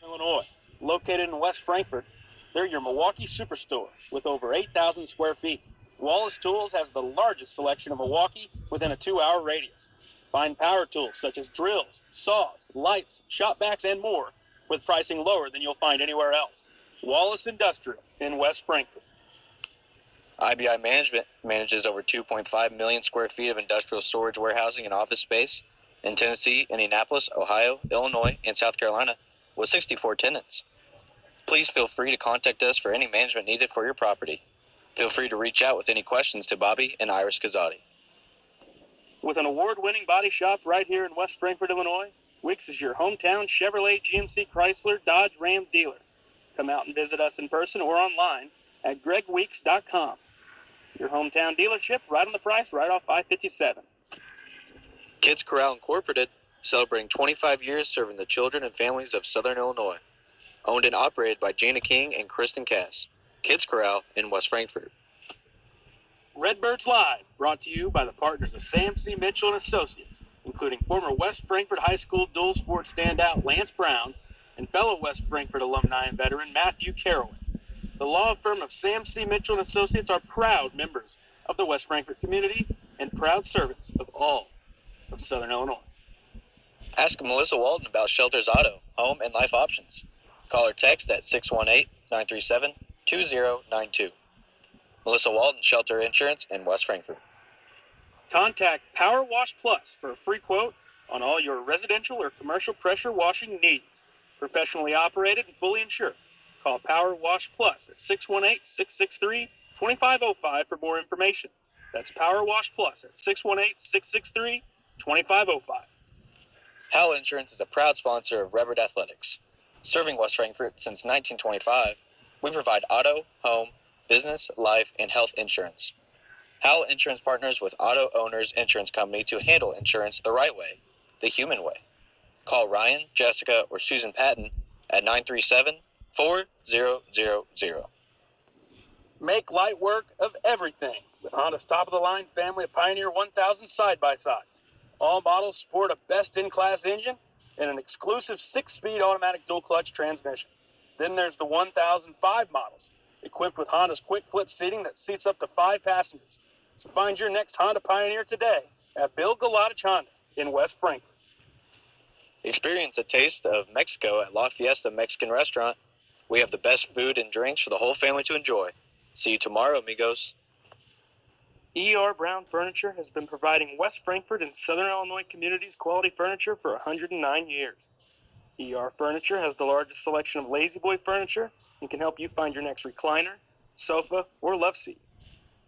Illinois. Located in West Frankfort, they're your Milwaukee superstore with over 8,000 square feet. Wallace Tools has the largest selection of Milwaukee within a 2-hour radius. Find power tools such as drills, saws, lights, shop vacs, and more with pricing lower than you'll find anywhere else. Wallace Industrial in West Frankfort. IBI Management manages over 2.5 million square feet of industrial storage, warehousing, and office space in Tennessee, Indianapolis, Ohio, Illinois, and South Carolina with 64 tenants. Please feel free to contact us for any management needed for your property. Feel free to reach out with any questions to Bobby and Iris Kazadi. With an award-winning body shop right here in West Frankfort, Illinois, Wicks is your hometown Chevrolet, GMC, Chrysler, Dodge, Ram dealer. Come out and visit us in person or online at gregweeks.com. Your hometown dealership right on the price, right off I-57. Kids Corral Incorporated, celebrating 25 years serving the children and families of Southern Illinois. Owned and operated by Jana King and Kristen Cass. Kids Corral in West Frankfort. Redbirds Live, brought to you by the partners of Sam C. Mitchell and Associates, including former West Frankfort High School dual sport standout Lance Brown and fellow West Frankfort alumni and veteran Matthew Carrollin. The law firm of Sam C. Mitchell and Associates are proud members of the West Frankfort community and proud servants of all of Southern Illinois. Ask Melissa Walden about Shelter's auto, home, and life options. Call or text at 618-937-2092. Melissa Walden, Shelter Insurance in West Frankfort. Contact Power Wash Plus for a free quote on all your residential or commercial pressure washing needs. Professionally operated and fully insured. Call Power Wash Plus at 618-663-2505 for more information. That's Power Wash Plus at 618-663-2505. Howell Insurance is a proud sponsor of Redbird Athletics. Serving West Frankfort since 1925, we provide auto, home, business, life, and health insurance. Howell Insurance partners with Auto Owners Insurance Company to handle insurance the right way, the human way. Call Ryan, Jessica, or Susan Patton at 937-4000. Make light work of everything with Honda's top-of-the-line family of Pioneer 1000 side-by-sides. All models sport a best-in-class engine and an exclusive 6-speed automatic dual-clutch transmission. Then there's the 1005 models, equipped with Honda's quick-flip seating that seats up to 5 passengers. So find your next Honda Pioneer today at Bill Galatich Honda in West Frankfort. Experience a taste of Mexico at La Fiesta Mexican Restaurant. We have the best food and drinks for the whole family to enjoy. See you tomorrow, amigos. E.R. Brown Furniture has been providing West Frankfort and Southern Illinois communities quality furniture for 109 years. E.R. Furniture has the largest selection of Lazy Boy furniture and can help you find your next recliner, sofa, or love seat.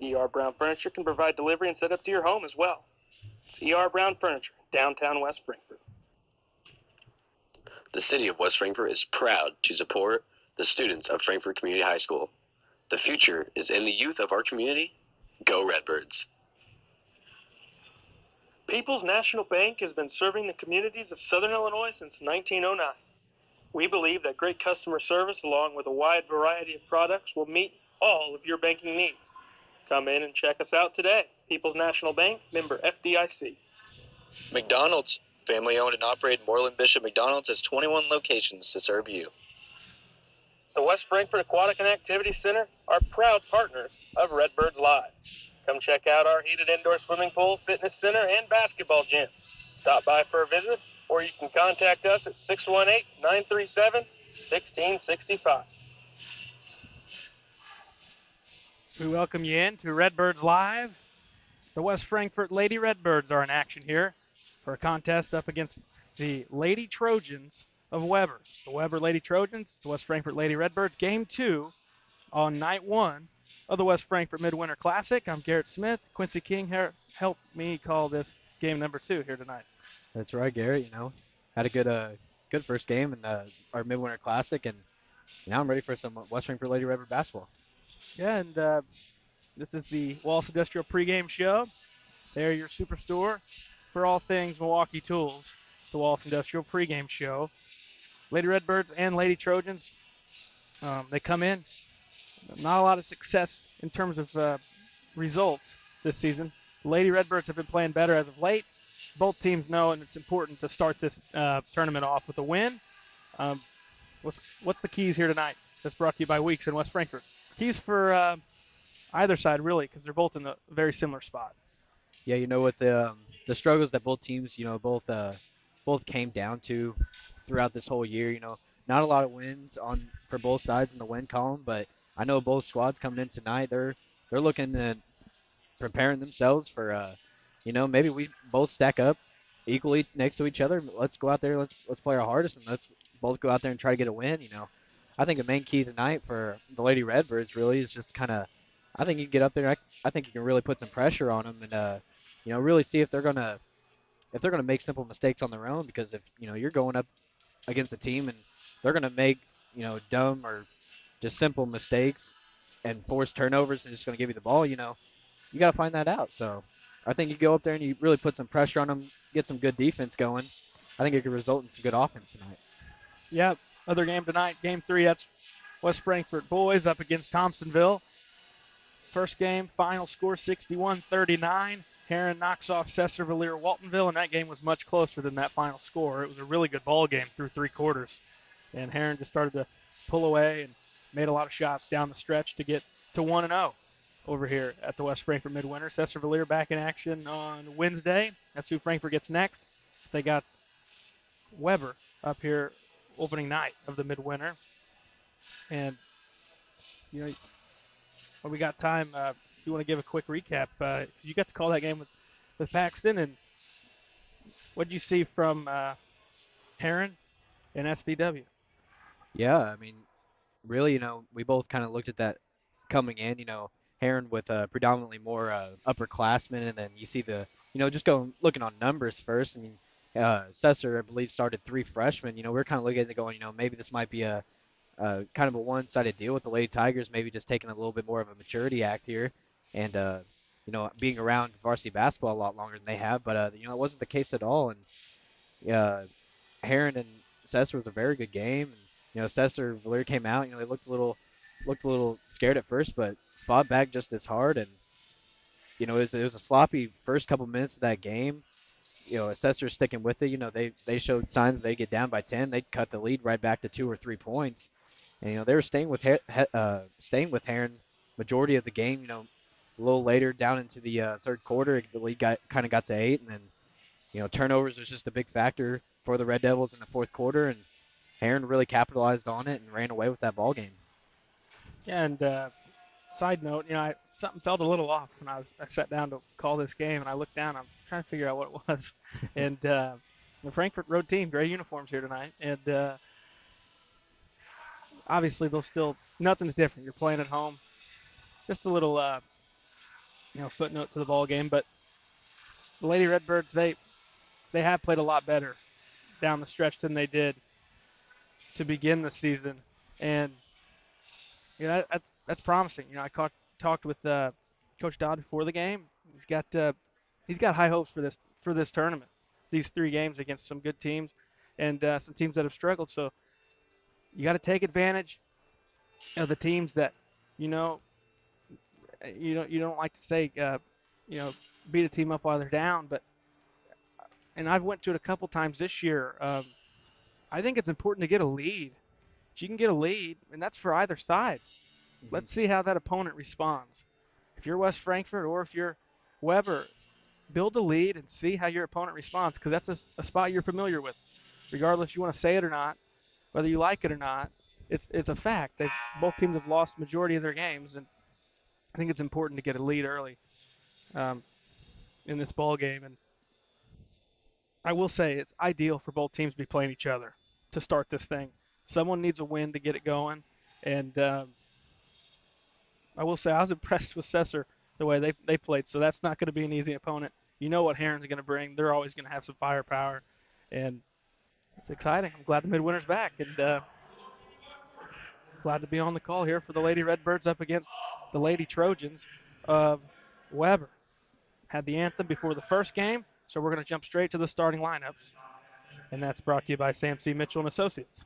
E.R. Brown Furniture can provide delivery and set up to your home as well. It's E.R. Brown Furniture, downtown West Frankfort. The city of West Frankfort is proud to support the students of Frankfort Community High School. The future is in the youth of our community. Go Redbirds. People's National Bank has been serving the communities of Southern Illinois since 1909. We believe that great customer service along with a wide variety of products will meet all of your banking needs. Come in and check us out today. People's National Bank, member FDIC. McDonald's, family-owned and operated Moreland Bishop McDonald's, has 21 locations to serve you. The West Frankfort Aquatic and Activity Center are proud partners of Redbirds Live. Come check out our heated indoor swimming pool, fitness center, and basketball gym. Stop by for a visit, or you can contact us at 618-937-1665. We welcome you in to Redbirds Live. The West Frankfort Lady Redbirds are in action here for a contest up against the Lady Trojans of Weber. The Weber Lady Trojans, the West Frankfort Lady Redbirds, Game 2 on Night 1 of the West Frankfort Midwinter Classic. I'm Garrett Smith. Quincy King helped me call this game number 2 here tonight. That's right, Garrett. Had a good first game in our Midwinter Classic, and now I'm ready for some West Frankfort Lady Redbird basketball. Yeah, and this is the Wallace Industrial pregame show. They're your superstore for all things Milwaukee Tools. It's the Wallace Industrial pregame show. Lady Redbirds and Lady Trojans, they come in. Not a lot of success in terms of results this season. The Lady Redbirds have been playing better as of late. Both teams know, and it's important to start this tournament off with a win. What's the keys here tonight? That's brought to you by Weeks in West Frankfort. Keys for either side really, because they're both in a very similar spot. Yeah, with the struggles that both teams, both came down to throughout this whole year. Not a lot of wins on for both sides in the win column, but I know both squads coming in tonight, they're looking at preparing themselves for maybe we both stack up equally next to each other. Let's go out there, let's play our hardest, and let's both go out there and try to get a win. I think the main key tonight for the Lady Redbirds really is just kind of, I think you can get up there. I think you can really put some pressure on them and really see if they're gonna make simple mistakes on their own, because if you're going up against a team and they're gonna make dumb or just simple mistakes and force turnovers and just gonna give you the ball, you got to find that out. So I think you go up there and you really put some pressure on them, get some good defense going. I think it could result in some good offense tonight. Yep. Other game tonight, game 3. That's West Frankfort boys up against Thompsonville. First game, final score 61-39. Heron knocks off Cesar-Valier Waltonville, and that game was much closer than that final score. It was a really good ball game through 3 quarters, and Heron just started to pull away and made a lot of shots down the stretch to get to 1-0 over here at the West Frankfort Midwinter. Cesar-Valier back in action on Wednesday. That's who Frankfort gets next. They got Weber up here opening night of the Midwinter, and you know when we got time, if you want to give a quick recap, you got to call that game with Paxton, and what did you see from Heron and SVW? Yeah, I mean, really, we both kind of looked at that coming in. Heron with predominantly more upperclassmen, and then you see just going looking on numbers first. I mean, Sesser, I believe, started 3 freshmen. We're kind of looking at it going, maybe this might be a kind of a one-sided deal with the Lady Tigers, maybe just taking a little bit more of a maturity act here, and being around varsity basketball a lot longer than they have. But it wasn't the case at all, and Heron and Sesser was a very good game. And Sesser Valir came out. They looked a little scared at first, but fought back just as hard. And it was a sloppy first couple minutes of that game. Sesser sticking with it. They showed signs they get down by 10, they'd cut the lead right back to 2 or 3 points. And they were staying with Heron majority of the game. A little later down into the third quarter, the lead got to 8, and then turnovers was just a big factor for the Red Devils in the fourth quarter, and Heron really capitalized on it and ran away with that ball game. Yeah, and side note, something felt a little off when I sat down to call this game, and I looked down. I'm trying to figure out what it was, and the Frankfort road team, gray uniforms here tonight, and obviously they'll still nothing's different. You're playing at home. Just a little footnote to the ball game, but the Lady Redbirds they have played a lot better down the stretch than they did to begin the season, and that's promising. I talked with Coach Dodd before the game. He's got high hopes for this tournament. These 3 games against some good teams and some teams that have struggled. So you got to take advantage of the teams that you know you don't like to say you know beat a team up while they're down, but and I've went to it a couple times this year. I think it's important to get a lead. If you can get a lead, and that's for either side. Hmm. Let's see how that opponent responds. If you're West Frankfort or if you're Weber, build a lead and see how your opponent responds, because that's a spot you're familiar with. Regardless if you want to say it or not, whether you like it or not, it's a fact. Both teams have lost majority of their games, and I think it's important to get a lead early um, in this ball game. And I will say it's ideal for both teams to be playing each other to start this thing. Someone needs a win to get it going, and I will say I was impressed with Cesar the way they played. So that's not going to be an easy opponent. You know what Heron's going to bring. They're always going to have some firepower, and it's exciting. I'm glad the Midwinter's back, and glad to be on the call here for the Lady Redbirds up against the Lady Trojans of Weber. Had the anthem before the first game, so we're going to jump straight to the starting lineups, and that's brought to you by Sam C. Mitchell and Associates.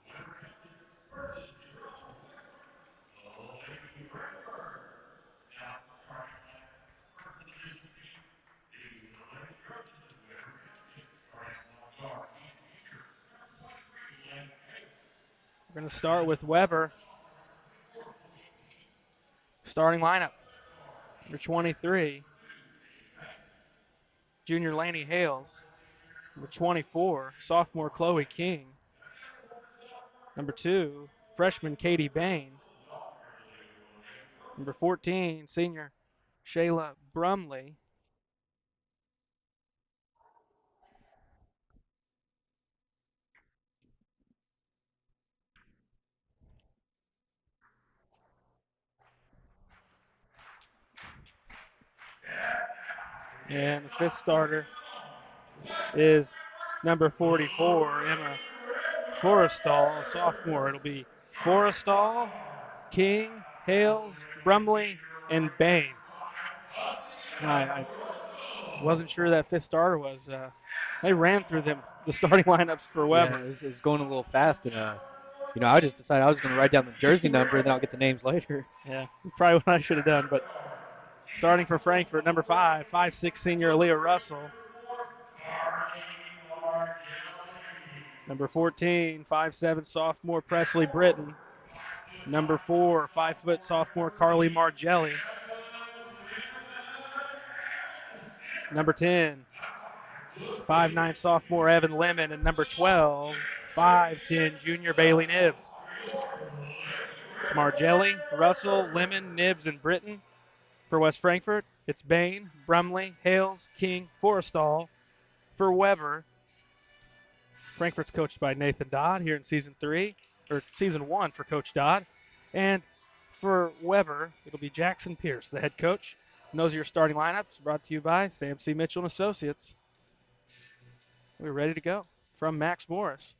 We're going to start with Weber. Starting lineup. Number 23, junior Laney Hales. Number 24, sophomore Chloe King. Number 2, freshman Katie Bain. Number 14, senior Shayla Brumley. And the fifth starter is number 44, Emma Forrestal, a sophomore. It'll be Forrestal, King, Hales, Brumley, and Bain. I wasn't sure that fifth starter was. They ran through the starting lineups for Weber. Yeah, it was going a little fast, and I just decided I was going to write down the jersey number, and then I'll get the names later. Yeah, probably what I should have done. But starting for Frankfort, number 5'6" senior Aaliyah Russell. Number 14, 5'7" sophomore Presley Britton. Number 4, 5' sophomore Carly Margelli. Number 10, 5'9" sophomore Evan Lemon. And number 12, 5'10" junior Bailey Nibbs. It's Margelli, Russell, Lemon, Nibbs, and Britton. For West Frankfort, it's Bain, Brumley, Hales, King, Forrestal. For Weber, Frankfort's coached by Nathan Dodd here in season 1 for Coach Dodd. And for Weber, it'll be Jackson Pierce, the head coach. And those are your starting lineups, brought to you by Sam C. Mitchell and Associates. We're ready to go from Max Morris.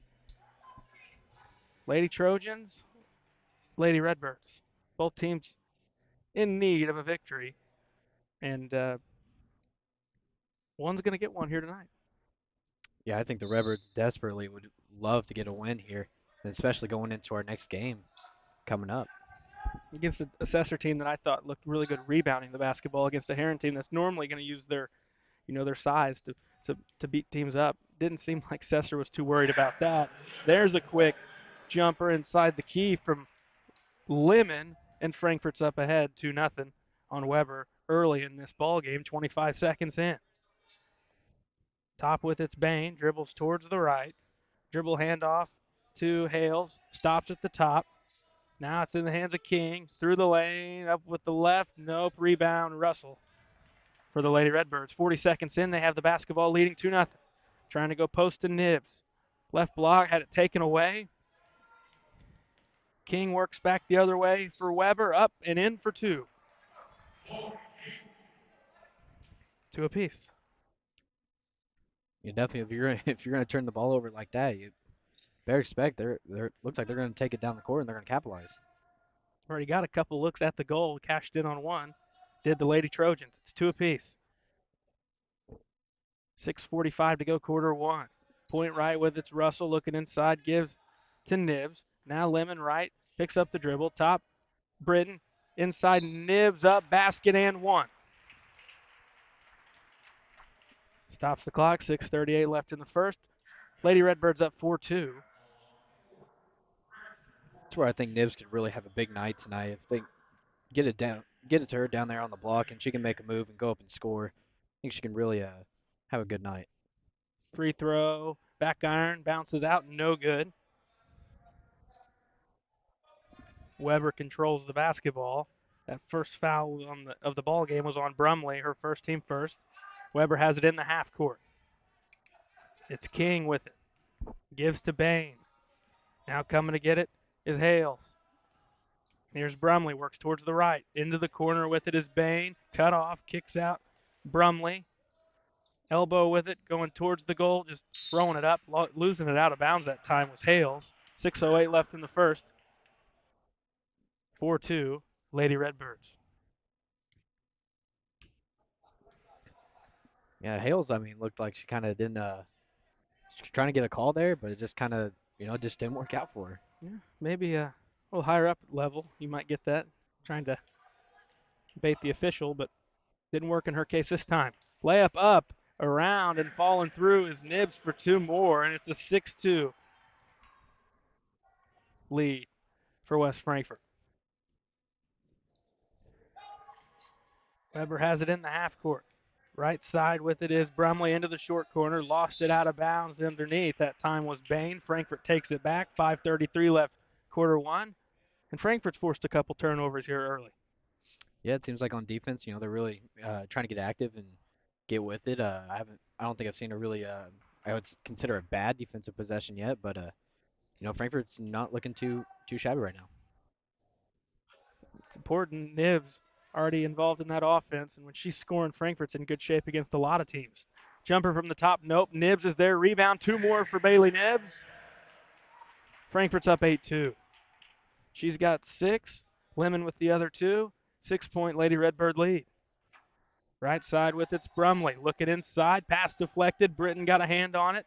Lady Trojans, Lady Redbirds. Both teams in need of a victory. And one's going to get one here tonight. Yeah, I think the Redbirds desperately would love to get a win here, and especially going into our next game coming up. Against a Assessor team that I thought looked really good rebounding the basketball against a Heron team that's normally going to use their size to beat teams up. Didn't seem like Sesser was too worried about that. There's a quick jumper inside the key from Lemon, and Frankfort's up ahead 2-0 on Weber early in this ball game, 25 seconds in. Top with its Bain, dribbles towards the right. Dribble handoff to Hales, stops at the top. Now it's in the hands of King, through the lane, up with the left, nope, rebound, Russell for the Lady Redbirds. 40 seconds in, they have the basketball leading 2-0. Trying to go post to Nibbs. Left block, had it taken away. King works back the other way for Weber, up and in for 2. 2 apiece. You definitely, if you're gonna turn the ball over like that, you better expect looks like they're gonna take it down the court and they're gonna capitalize. Already got a couple looks at the goal, cashed in on one. Did the Lady Trojans. It's 2 apiece. 6:45 to go, quarter one. Point right with it's Russell looking inside, gives to Nibbs. Now Lemon right, picks up the dribble, top Britton, inside Nibbs up, basket and one. Stops the clock, 6:38 left in the first. Lady Redbirds up 4-2. That's where I think Nibs could really have a big night tonight. If they get it to her down there on the block, and she can make a move and go up and score, I think she can really have a good night. Free throw, back iron, bounces out, no good. Weber controls the basketball. That first foul of the ball game was on Brumley, her first team first. Weber has it in the half court. It's King with it. Gives to Bain. Now coming to get it is Hales. Here's Brumley, works towards the right. Into the corner with it is Bain. Cut off, kicks out Brumley. Elbow with it, going towards the goal, just throwing it up. Losing it out of bounds that time was Hales. 6:08 left in the first. 4-2, Lady Redbirds. Yeah, Hales, I mean, looked like she kind of didn't. She's trying to get a call there, but it just kind of, just didn't work out for her. Yeah, maybe a little higher up level, you might get that. Trying to bait the official, but didn't work in her case this time. Layup up, around, and falling through is Nibbs for 2 more, and it's a 6-2. lead for West Frankfort. Weber has it in the half court. Right side with it is Brumley into the short corner. Lost it out of bounds underneath. That time was Bain. Frankfort takes it back. 5:33 left, quarter one. And Frankfort's forced a couple turnovers here early. Yeah, it seems like on defense, they're really trying to get active and get with it. I don't think I've seen a really, I would consider a bad defensive possession yet, but Frankfurt's not looking too shabby right now. It's important. Nibs already involved in that offense, and when she's scoring, Frankfort's in good shape against a lot of teams. Jumper from the top, nope. Nibs is there. Rebound, two more for Bailey Nibs. Frankfort's up 8-2. She's got 6. Lemon with the other 2. 6-point Lady Redbird lead. Right side with it's Brumley. Looking inside. Pass deflected. Britton got a hand on it.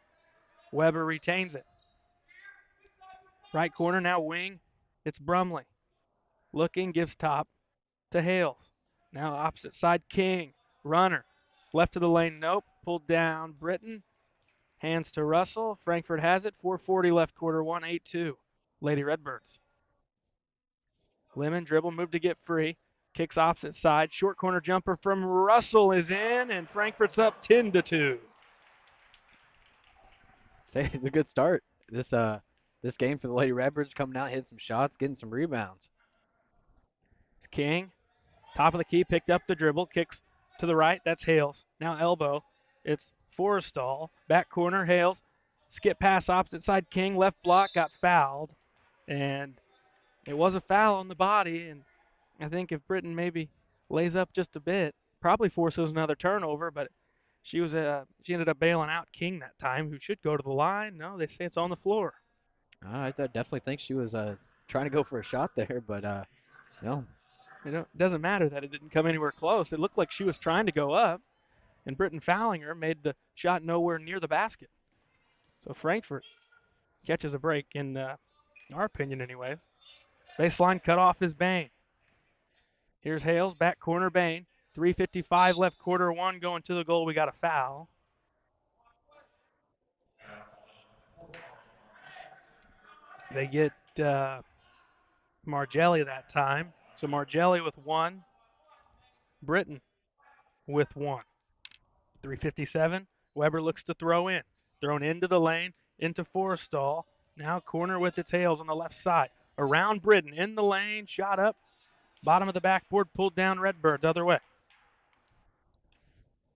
Weber retains it. Right corner now wing. It's Brumley. Looking, gives top to Hales. Now opposite side King. Runner. Left to the lane, nope. Pulled down Britton. Hands to Russell. Frankfort has it. 4:40 left quarter one. 8-2. Lady Redbirds. Lemon dribble, move to get free. Kicks opposite side. Short corner jumper from Russell is in, and Frankfort's up 10-2. Say it's a good start. This game for the Lady Redbirds, coming out, hitting some shots, getting some rebounds. It's King. Top of the key, picked up the dribble, kicks to the right. That's Hales. Now elbow. It's Forrestal. Back corner, Hales. Skip pass opposite side, King. Left block, got fouled. And it was a foul on the body. And I think if Britton maybe lays up just a bit, probably forces another turnover, but she ended up bailing out King that time, who should go to the line. No, they say it's on the floor. Definitely think she was trying to go for a shot there, but no. It doesn't matter that it didn't come anywhere close. It looked like she was trying to go up, and Britton fouling her made the shot nowhere near the basket. So Frankfort catches a break, in our opinion anyways. Baseline cut off is Bain. Here's Hales, back corner Bain. 3:55 left quarter one, going to the goal. We got a foul. They get Margelli that time. So Margelli with 1. Britton with 1. 3:57. Weber looks to throw in. Thrown into the lane, into Forrestal. Now corner with its Hales on the left side. Around Britton, in the lane, shot up. Bottom of the backboard, pulled down Redbirds, other way.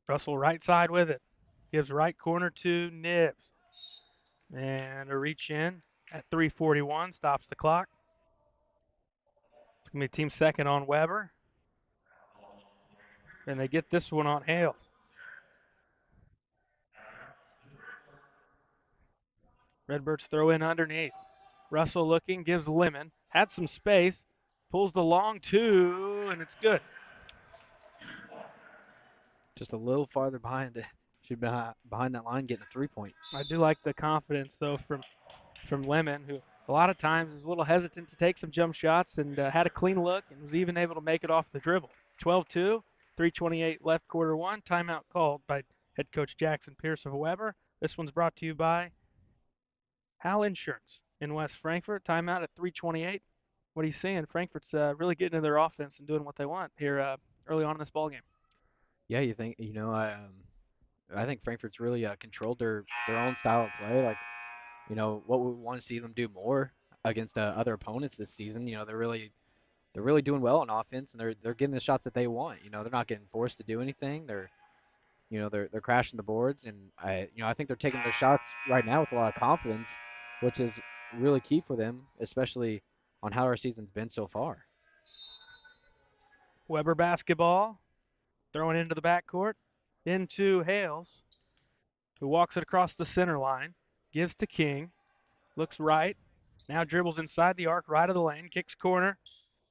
Russell right side with it. Gives right corner to Nibs. And a reach in at 3:41, stops the clock. It's going to be team second on Weber. And they get this one on Hales. Redbirds throw in underneath. Russell looking, gives Lemon. Had some space. Pulls the long 2, and it's good. Just a little farther behind it. She'd be behind that line getting a 3-point. I do like the confidence, though, from Lemon, who a lot of times is a little hesitant to take some jump shots, and had a clean look and was even able to make it off the dribble. 12-2, 3:28 left quarter one. Timeout called by head coach Jackson Pierce of Weber. This one's brought to you by Hal Insurance in West Frankfort. Timeout at 3:28. What are you seeing? Frankfort's really getting into their offense and doing what they want here early on in this ball game. Yeah, I think Frankfurt's really controlled their own style of play. Like, what we want to see them do more against other opponents this season. They're really doing well on offense, and they're getting the shots that they want. They're not getting forced to do anything. They're crashing the boards, and I think they're taking their shots right now with a lot of confidence, which is really key for them, especially on how our season's been so far. Weber basketball, throwing into the backcourt, into Hales, who walks it across the center line, gives to King, looks right, now dribbles inside the arc, right of the lane, kicks corner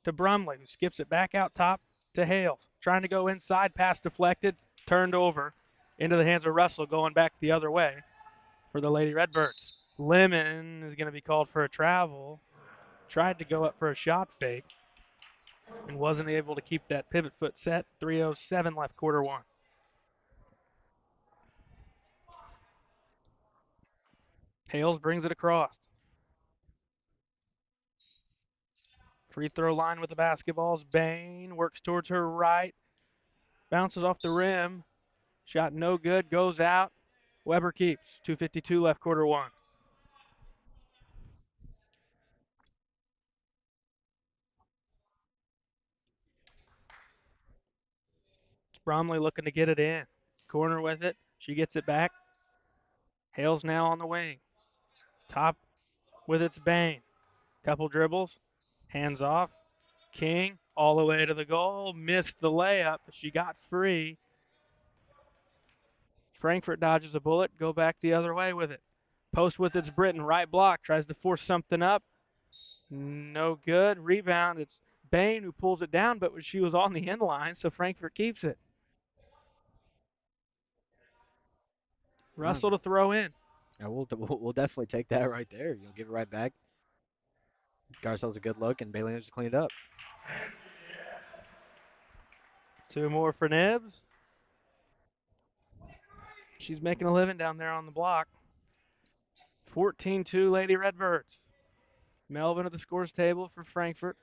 to Brumley, who skips it back out top to Hales. Trying to go inside, pass deflected, turned over into the hands of Russell, going back the other way for the Lady Redbirds. Lemon is going to be called for a travel. Tried to go up for a shot fake and wasn't able to keep that pivot foot set. 3:07 left quarter one. Hales brings it across. Free throw line with the basketballs. Bain works towards her right. Bounces off the rim. Shot no good. Goes out. Weber keeps. 2:52 left, quarter one. It's Bromley looking to get it in. Corner with it. She gets it back. Hale's now on the wing. Top with its Bain. Couple dribbles. Hands off. King all the way to the goal. Missed the layup. She got free. Frankfurt dodges a bullet. Go back the other way with it. Post with its Britton. Right block. Tries to force something up. No good. Rebound. It's Bain who pulls it down, but she was on the end line, so Frankfurt keeps it. Russell to throw in. Yeah, we'll definitely take that right there. You'll give it right back. Garcelle's a good look, and Bailey just clean it up. Two more for Nibs. She's making a living down there on the block. 14-2 Lady Redbirds. Melvin at the scores table for Frankfurt.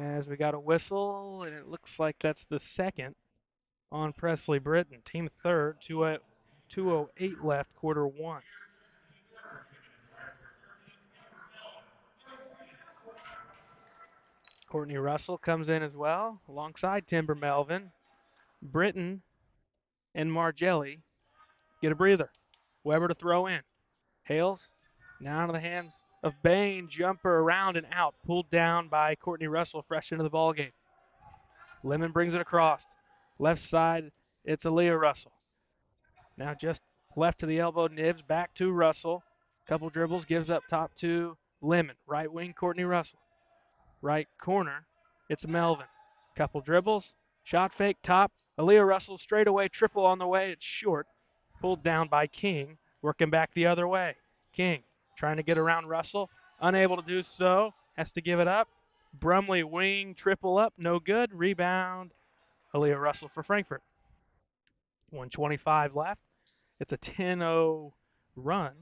As we got a whistle, and it looks like that's the second on Presley Britton. Team third, 2:08 left, quarter one. Courtney Russell comes in as well, alongside Timber Melvin. Britton and Margelli get a breather. Weber to throw in. Hales now into the hands of Bain. Jumper around and out. Pulled down by Courtney Russell, fresh into the ballgame. Lemon brings it across. Left side, it's Aaliyah Russell. Now just left to the elbow, Nibs. Back to Russell. Couple dribbles, gives up top to Lemon. Right wing, Courtney Russell. Right corner, it's Melvin. Couple dribbles, shot fake, top. Aaliyah Russell straight away, triple on the way. It's short. Pulled down by King, working back the other way. King trying to get around Russell, unable to do so, has to give it up. Brumley wing, triple up, no good. Rebound, Aaliyah Russell for Frankfurt. 1:25 left. It's a 10-0 run,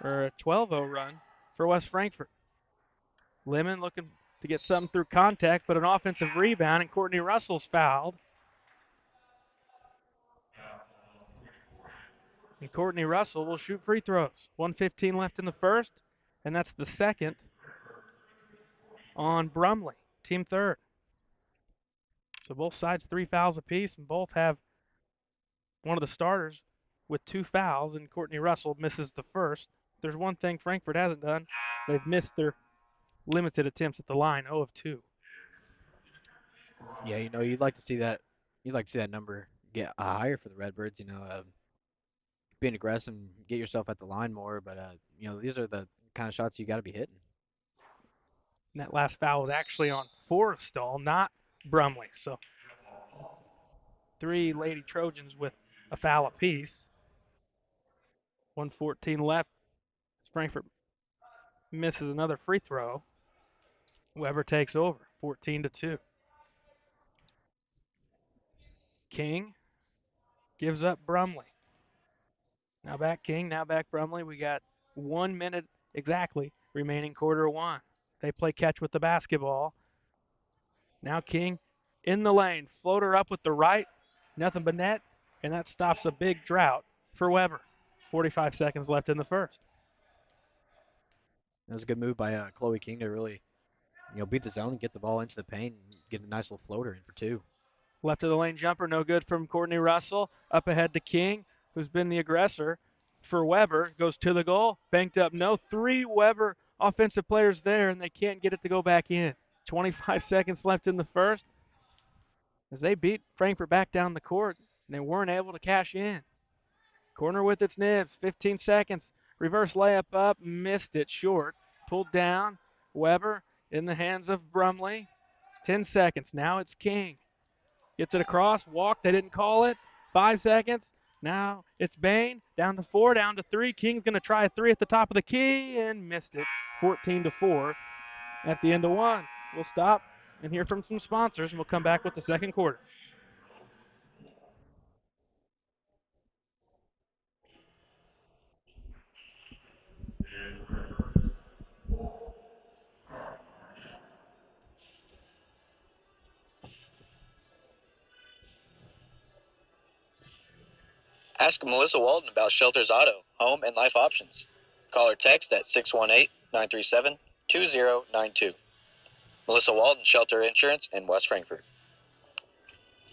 or a 12-0 run for West Frankfurt. Lemon looking to get something through contact, but an offensive rebound, and Courtney Russell's fouled. And Courtney Russell will shoot free throws. 1:15 left in the first, and that's the second on Brumley, team third. So both sides 3 fouls apiece, and both have one of the starters with 2 fouls, and Courtney Russell misses the first. There's one thing Frankfurt hasn't done. They've missed their limited attempts at the line, 0 of 2. Yeah, you'd like to see that. You'd like to see that number get higher for the Redbirds. Being aggressive, and get yourself at the line more. But these are the kind of shots you got to be hitting. And that last foul was actually on Forrestal, not Brumley. So 3 Lady Trojans with a foul apiece. 1:14 left. Frankfurt misses another free throw. Weber takes over, 14-2. King gives up Brumley. Now back King, now back Brumley. We got 1 minute exactly remaining, quarter one. They play catch with the basketball. Now King in the lane, floater up with the right, nothing but net, and that stops a big drought for Weber. 45 seconds left in the first. That was a good move by Chloe King to really, beat the zone and get the ball into the paint and get a nice little floater in for 2. Left of the lane jumper, no good from Courtney Russell. Up ahead to King, who's been the aggressor for Weber. Goes to the goal, banked up, no. 3 Weber offensive players there, and they can't get it to go back in. 25 seconds left in the first as they beat Frankfurt back down the court, and they weren't able to cash in. Corner with its Nibs, 15 seconds. Reverse layup up, missed it short. Pulled down, Weber in the hands of Brumley. 10 seconds, now it's King. Gets it across, walk, they didn't call it. 5 seconds, now it's Bain. Down to 4, down to 3. King's going to try a 3 at the top of the key and missed it. 14-4 at the end of one. We'll stop and hear from some sponsors, and we'll come back with the second quarter. Ask Melissa Walden about Shelter's auto, home, and life options. Call or text at 618-937-2092. Melissa Walden, Shelter Insurance in West Frankfort.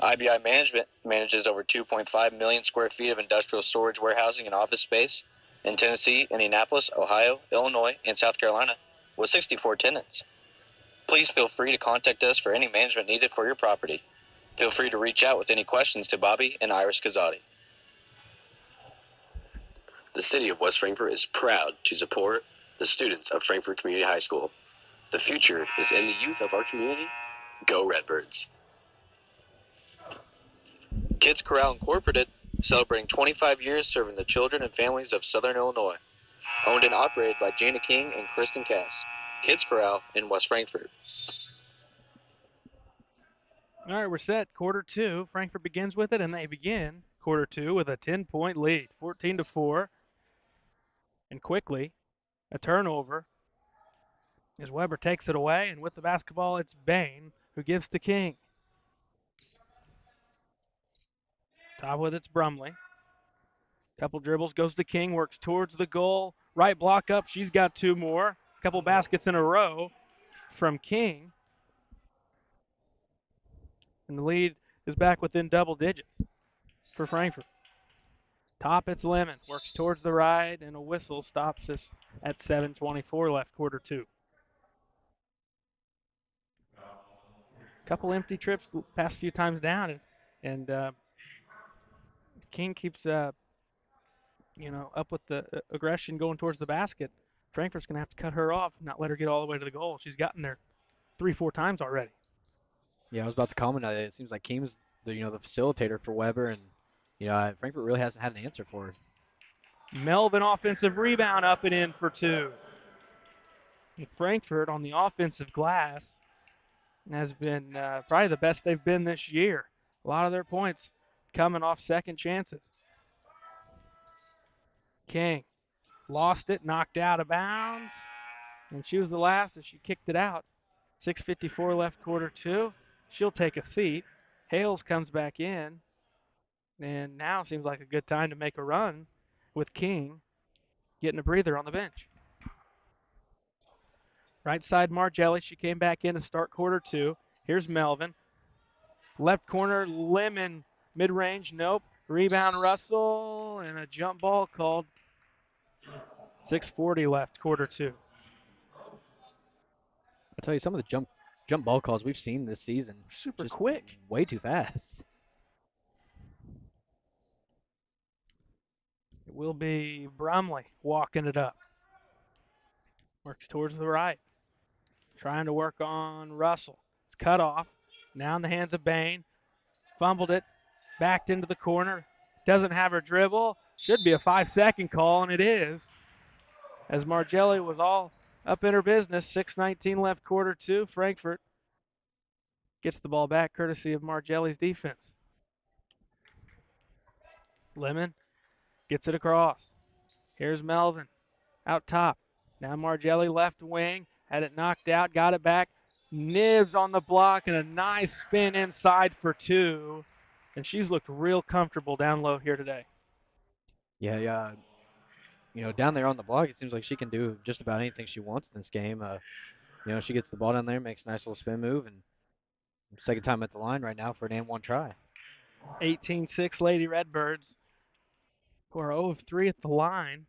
IBI Management manages over 2.5 million square feet of industrial storage, warehousing, and office space in Tennessee, Indianapolis, Ohio, Illinois, and South Carolina with 64 tenants. Please feel free to contact us for any management needed for your property. Feel free to reach out with any questions to Bobby and Iris Kazadi. The City of West Frankfort is proud to support the students of Frankfort Community High School. The future is in the youth of our community. Go Redbirds. Kids Corral Incorporated, celebrating 25 years serving the children and families of Southern Illinois. Owned and operated by Jana King and Kristen Cass. Kids Corral in West Frankfort. All right, we're set. Quarter two. Frankfort begins with it, and they begin quarter two with a 10-point lead, 14-4. And quickly, a turnover as Weber takes it away, and with the basketball, it's Bain who gives to King. Top with it's Brumley. Couple dribbles, goes to King, works towards the goal. Right block up, she's got two more. Couple baskets in a row from King. And the lead is back within double digits for Frankfort. Top, it's Lemon, works towards the right, and a whistle stops us at 7:24 left, quarter two. Couple empty trips past few times down, and King keeps up with the aggression going towards the basket. Frankfurt's going to have to cut her off, not let her get all the way to the goal. She's gotten there 3-4 times already. Yeah, I was about to comment on it. It seems like Keem's the facilitator for Weber, and Frankfurt really hasn't had an answer for her. Melvin offensive rebound up and in for two. And Frankfurt on the offensive glass has been probably the best they've been this year. A lot of their points coming off second chances. King lost it, knocked out of bounds, and she was the last as she kicked it out. 6:54 left, quarter two. She'll take a seat. Hales comes back in, and now seems like a good time to make a run with King getting a breather on the bench. Right side Margelli, she came back in to start quarter two. Here's Melvin. Left corner, Lemon, mid-range, nope. Rebound, Russell, and a jump ball called. 6:40 left, quarter two. I'll tell you, some of the jump ball calls we've seen this season, Super just quick. way too fast. It will be Bromley walking it up. Works towards the right. Trying to work on Russell. It's cut off. Now in the hands of Bain. Fumbled it. Backed into the corner. Doesn't have her dribble. Should be a 5-second call, and it is. As Margelli was all up in her business. 6:19 left, quarter two. Frankfurt gets the ball back courtesy of Margelli's defense. Lemon gets it across. Here's Melvin out top. Now Margelli left wing. Had it knocked out. Got it back. Nibs on the block and a nice spin inside for two. And she's looked real comfortable down low here today. Yeah. Down there on the block, it seems like she can do just about anything she wants in this game. She gets the ball down there, makes a nice little spin move, and second time at the line right now for an and one try. 18-6 Lady Redbirds, who are 0 of 3 at the line.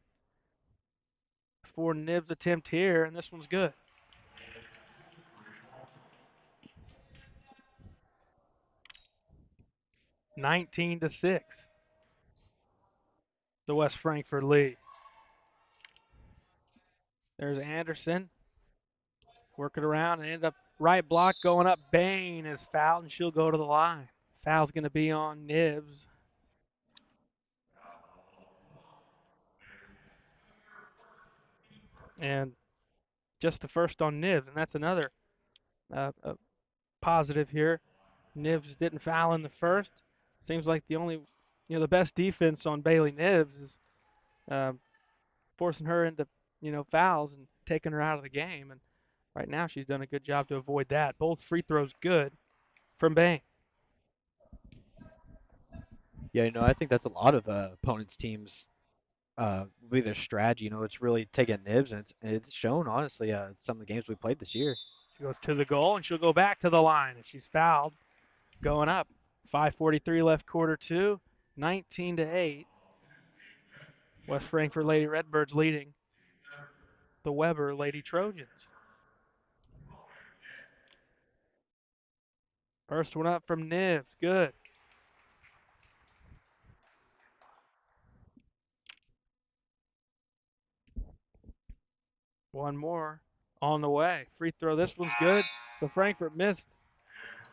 For Nibs' attempt here, and this one's good. (19-6). The West Frankfort lead. There's Anderson. Working around and end up right block going up. Bain is fouled, and she'll go to the line. Foul's going to be on Nibs. And just the first on Nibs, and that's another positive here. Nibs didn't foul in the first. Seems like the best defense on Bailey Nibs is forcing her into, fouls and taking her out of the game. And right now she's done a good job to avoid that. Both free throws good from Bain. Yeah, I think that's a lot of opponents' teams will be their strategy. It's really taking nibs, and it's shown honestly. Some of the games we played this year. She goes to the goal, and she'll go back to the line, and she's fouled. Going up. 5:43 left, quarter two. 19-8. West Frankfort Lady Redbirds leading the Weber Lady Trojans. First one up from Nibs. Good. One more on the way. Free throw. This one's good. So Frankfort missed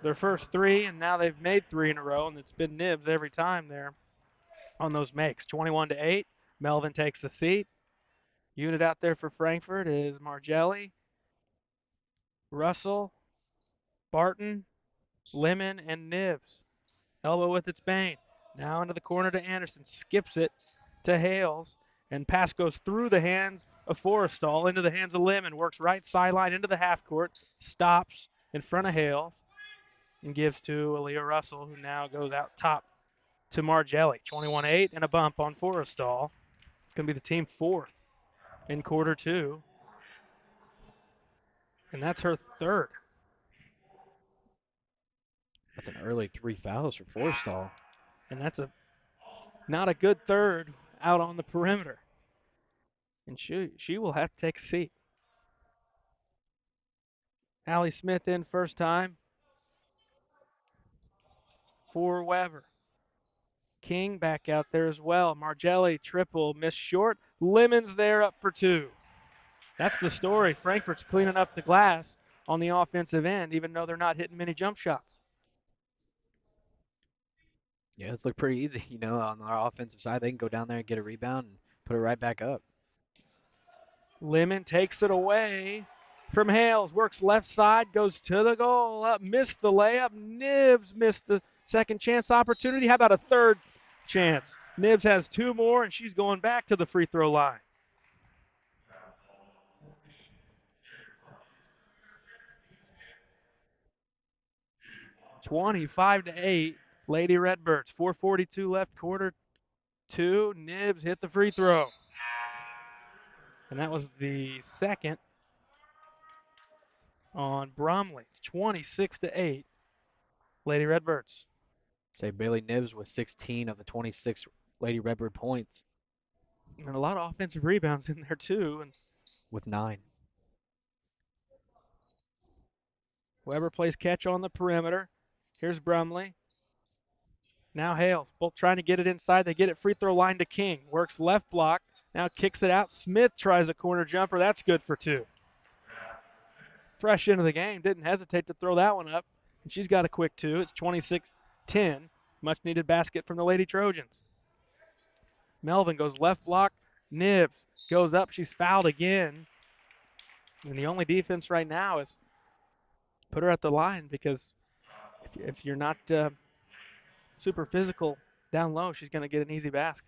their first three, and now they've made three in a row, and it's been Nibs every time there on those makes. 21-8. Melvin takes a seat. Unit out there for Frankfort is Margelli, Russell, Barton, Lemon, and Nibs. Elbow with its bane. Now into the corner to Anderson. Skips it to Hales. And pass goes through the hands of Forrestal into the hands of Lemon. Works right sideline into the half court. Stops in front of Hales. And gives to Aaliyah Russell, who now goes out top to Margelli. 21-8 and a bump on Forrestal. It's going to be the team fourth in quarter two. And that's her third. That's an early 3 fouls for Forrestal. And that's not a good third out on the perimeter. And she will have to take a seat. Allie Smith in first time for Weber. King back out there as well. Margelli triple, missed short. Lemons there up for two. That's the story. Frankfurt's cleaning up the glass on the offensive end, even though they're not hitting many jump shots. Yeah, it's looked pretty easy. On our offensive side, they can go down there and get a rebound and put it right back up. Lemon takes it away from Hales. Works left side, goes to the goal. Up, missed the layup. Nibs missed the second chance opportunity. How about a third chance? Nibs has two more, and she's going back to the free throw line. (25-8), Lady Redbirds. 4:42 left, quarter two. Nibs hit the free throw. And that was the second on Bromley. 26-8, Lady Redbirds. Say Bailey Nibs with 16 of the 26 Lady Redbird points And a lot of offensive rebounds in there, too. And with 9. Weber plays catch on the perimeter. Here's Brumley. Now Hales, both trying to get it inside. They get it free throw line to King. Works left block. Now kicks it out. Smith tries a corner jumper. That's good for two. Fresh into the game. Didn't hesitate to throw that one up. And she's got a quick two. It's 26-10. Much needed basket from the Lady Trojans. Melvin goes left block. Nibs goes up. She's fouled again. And the only defense right now is put her at the line, because if you're not super physical down low, she's going to get an easy basket.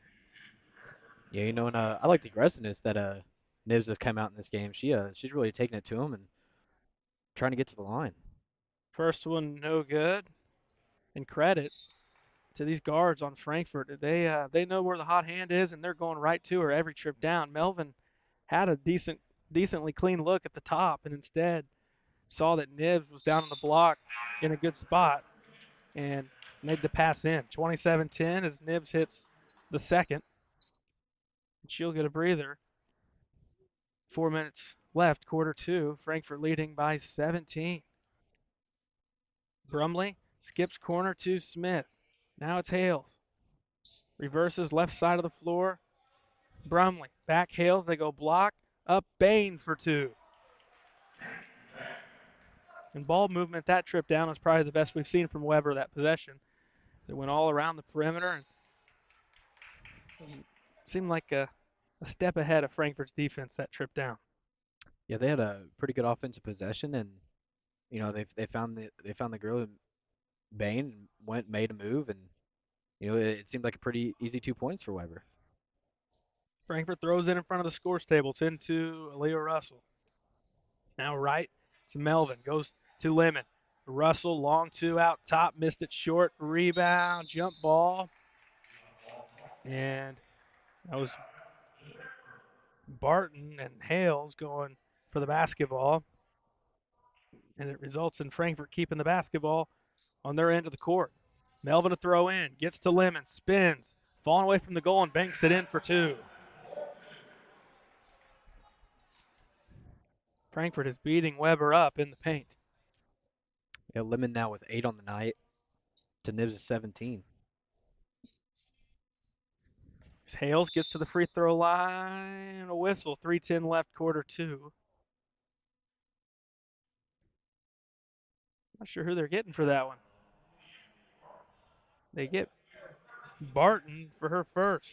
Yeah, and I like the aggressiveness that Nibs has come out in this game. She's really taking it to him and trying to get to the line. First one no good. And credit to these guards on Frankfort. They know where the hot hand is, and they're going right to her every trip down. Melvin had a decently clean look at the top, and instead saw that Nibs was down on the block in a good spot and made the pass in. 27-10 as Nibs hits the second. And she'll get a breather. 4 minutes left, quarter two. Frankfort leading by 17. Brumley skips corner to Smith. Now it's Hales. Reverses left side of the floor. Brumley back Hales. They go block. Up Bain for two. And ball movement that trip down is probably the best we've seen from Weber that possession. It went all around the perimeter and seemed like a step ahead of Frankfurt's defense that trip down. Yeah, they had a pretty good offensive possession, and they found the girl in Bain and made a move, and it seemed like a pretty easy 2 points for Weber. Frankfurt throws it in front of the scores table. It's into Aaliyah Russell. Now right to Melvin. Goes to Lemon. Russell, long two out top. Missed it short. Rebound. Jump ball. And that was Barton and Hales going for the basketball. And it results in Frankfort keeping the basketball on their end of the court. Melvin to throw in, gets to Lemon, spins, falling away from the goal and banks it in for two. Frankfort is beating Weber up in the paint. Yeah, Lemon now with 8 on the night to Nibs' 17. Hales gets to the free throw line, a whistle, 3:10 left, quarter two. Not sure who they're getting for that one. They get Barton for her first.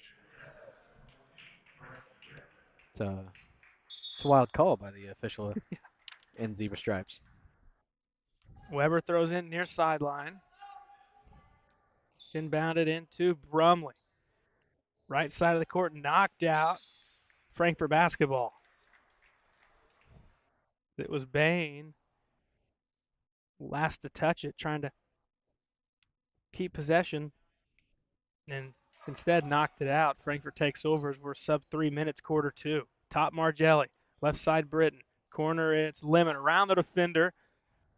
It's a wild call by the official in zebra stripes. Weber throws in near sideline. Inbounded into Brumley. Right side of the court, knocked out. Frankfort basketball. It was Bain. Last to touch it, trying to keep possession, and instead knocked it out. Frankfort takes over as we're sub 3 minutes, quarter two. Top Margelli, left side Britton. Corner, it's Lemon around the defender.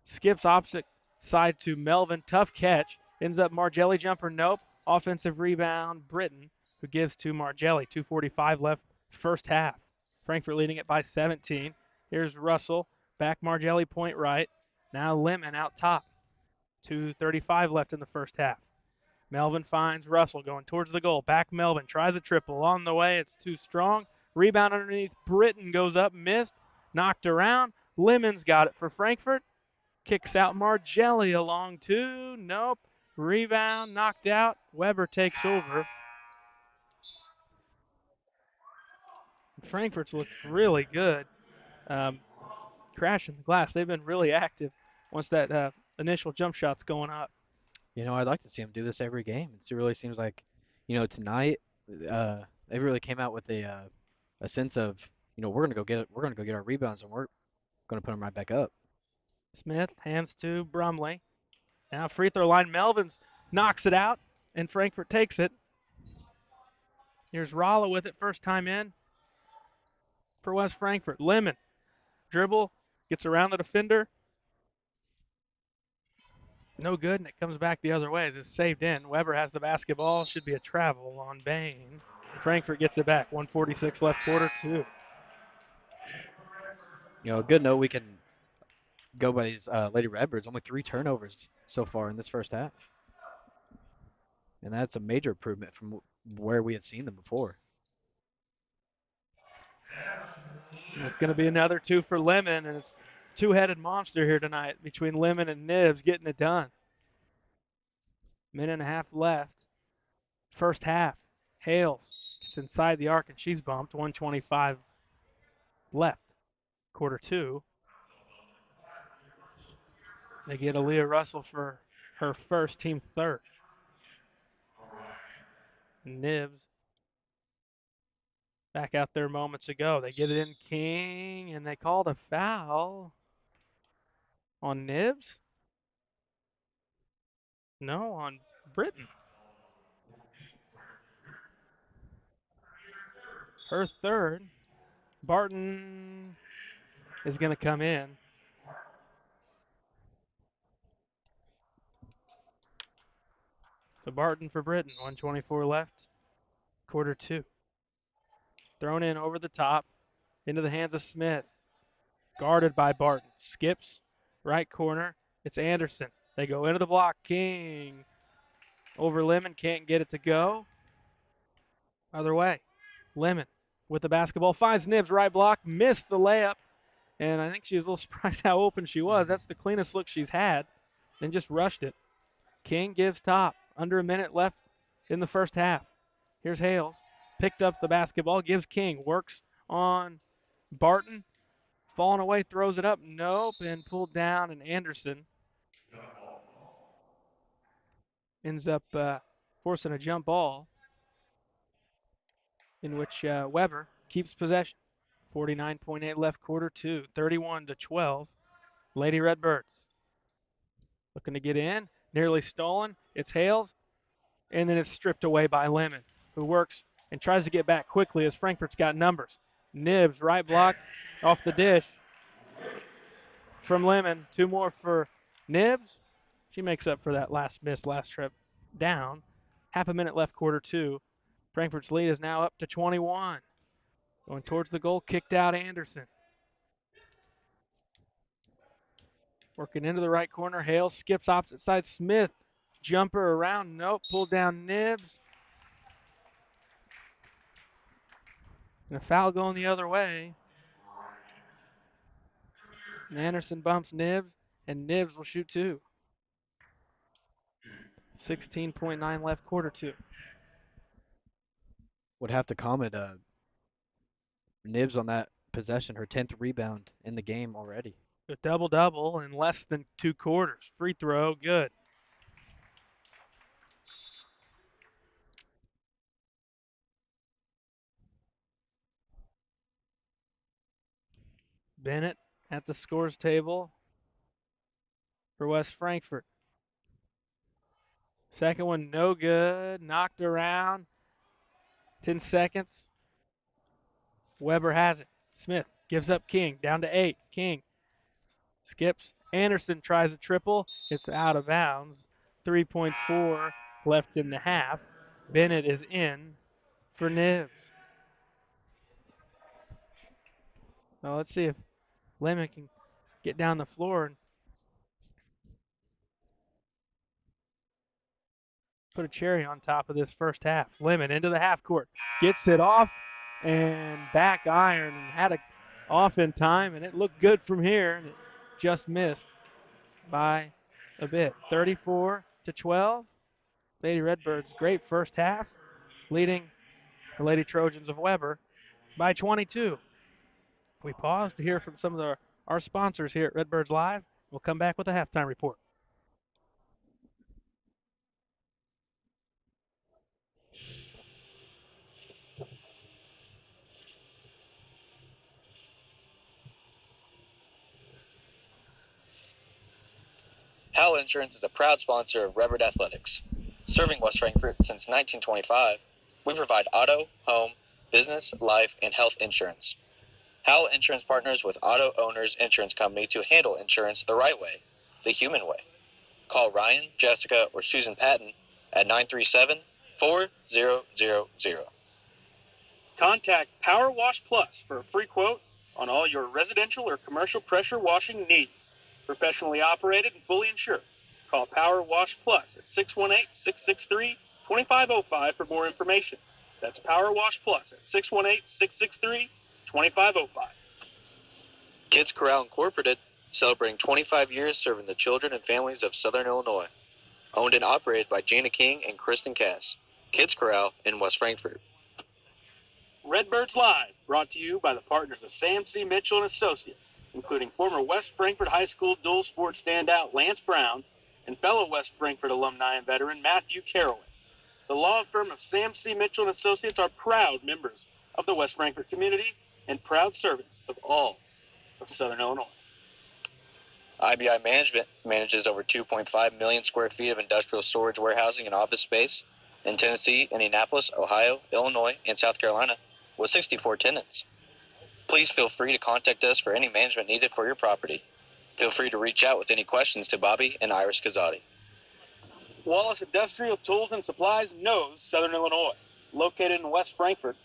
Skips opposite side to Melvin. Tough catch. Ends up Margelli jumper. Nope. Offensive rebound. Britton, who gives to Margelli. 2:45 left, first half. Frankfort leading it by 17. Here's Russell. Back Margelli, point right. Now Lemon out top. 2:35 left in the first half. Melvin finds Russell going towards the goal. Back Melvin tries a triple. On the way, it's too strong. Rebound underneath. Britton goes up, missed. Knocked around. Lemon's got it for Frankfort. Kicks out Margelli along two. Nope. Rebound, knocked out. Weber takes over. Frankfurt's looked really good. Crashing the glass. They've been really active once that initial jump shot's going up. I'd like to see them do this every game. It really seems like, tonight they really came out with a sense of, we're gonna go get our rebounds and we're gonna put them right back up. Smith hands to Brumley. Now free throw line. Melvin's knocks it out, and Frankfort takes it. Here's Rolla with it, first time in for West Frankfort. Lemon, dribble, gets around the defender. No good, and it comes back the other way as it's saved in. Weber has the basketball. Should be a travel on Bain. Frankfort gets it back. 1:46 left, quarter two. A good note we can go by these Lady Redbirds. Only 3 turnovers so far in this first half. And that's a major improvement from where we had seen them before. It's going to be another two for Lemon, and it's two-headed monster here tonight between Lemon and Nibs getting it done. Minute and a half left. First half. Hales gets inside the arc, and she's bumped. 1:25 left. Quarter two. They get Aaliyah Russell for her first, team third. Nibs back out there moments ago. They get it in King, and they called a foul on Nibs. No, on Britton. Her third. Barton is going to come in. So Barton for Britton. 1:24 left. Quarter two. Thrown in over the top into the hands of Smith. Guarded by Barton. Skips. Right corner. It's Anderson. They go into the block. King over Lemon. Can't get it to go. Other way. Lemon with the basketball. Finds Nibs. Right block. Missed the layup. And I think she was a little surprised how open she was. That's the cleanest look she's had. And just rushed it. King gives top. Under a minute left in the first half. Here's Hales. Picked up the basketball. Gives King. Works on Barton. Falling away. Throws it up. Nope. And pulled down. And Anderson ends up forcing a jump ball in which Weber keeps possession. 49.8 left, quarter two. 31-12. Lady Redbirds looking to get in. Nearly stolen. It's Hales. And then it's stripped away by Lemon. who works and tries to get back quickly as Frankfurt's got numbers. Nibs, right block, off the dish from Lemon. 2 more for Nibs. She makes up for that last trip down. Half a minute left, quarter 2. Frankfurt's lead is now up to 21. Going towards the goal, kicked out Anderson. Working into the right corner, Hale skips opposite side. Smith, jumper around, nope, pulled down Nibs. And a foul going the other way. And Anderson bumps Nibs, and Nibs will shoot 2. 16.9 left, quarter 2. Would have to comment, Nibs on that possession, her 10th rebound in the game already. A double-double in less than 2 quarters. Free throw, good. Bennett at the scores table for West Frankfurt. Second one, no good. Knocked around. 10 seconds. Weber has it. Smith gives up King. Down to 8. King skips. Anderson tries a triple. It's out of bounds. 3.4 left in the half. Bennett is in for Nibs. Well, let's see if Lemon can get down the floor and put a cherry on top of this first half. Lemon into the half court. Gets it off and back iron and had it off in time, and it looked good from here, and it just missed by a bit. 34-12. Lady Redbirds, great first half, leading the Lady Trojans of Weber by 22. We pause to hear from some of our sponsors here at Redbirds Live. We'll come back with a halftime report. Howell Insurance is a proud sponsor of Redbird Athletics. Serving West Frankfort since 1925, we provide auto, home, business, life, and health insurance. Howell Insurance partners with Auto Owners Insurance Company to handle insurance the right way, the human way. Call Ryan, Jessica, or Susan Patton at 937-4000. Contact Power Wash Plus for a free quote on all your residential or commercial pressure washing needs. Professionally operated and fully insured. Call Power Wash Plus at 618-663-2505 for more information. That's Power Wash Plus at 618-663-2505. Kids Corral Incorporated, celebrating 25 years serving the children and families of Southern Illinois. Owned and operated by Jana King and Kristen Cass. Kids Corral in West Frankfort. Redbirds Live, brought to you by the partners of Sam C. Mitchell and Associates, including former West Frankfort High School dual sport standout Lance Brown and fellow West Frankfort alumni and veteran Matthew Carrollin. The law firm of Sam C. Mitchell and Associates are proud members of the West Frankfort community and proud servants of all of Southern Illinois. IBI Management manages over 2.5 million square feet of industrial storage, warehousing, and office space in Tennessee, Indianapolis, Ohio, Illinois, and South Carolina, with 64 tenants. Please feel free to contact us for any management needed for your property. Feel free to reach out with any questions to Bobby and Iris Kazadi. Wallace Industrial Tools and Supplies knows Southern Illinois. Located in West Frankfort,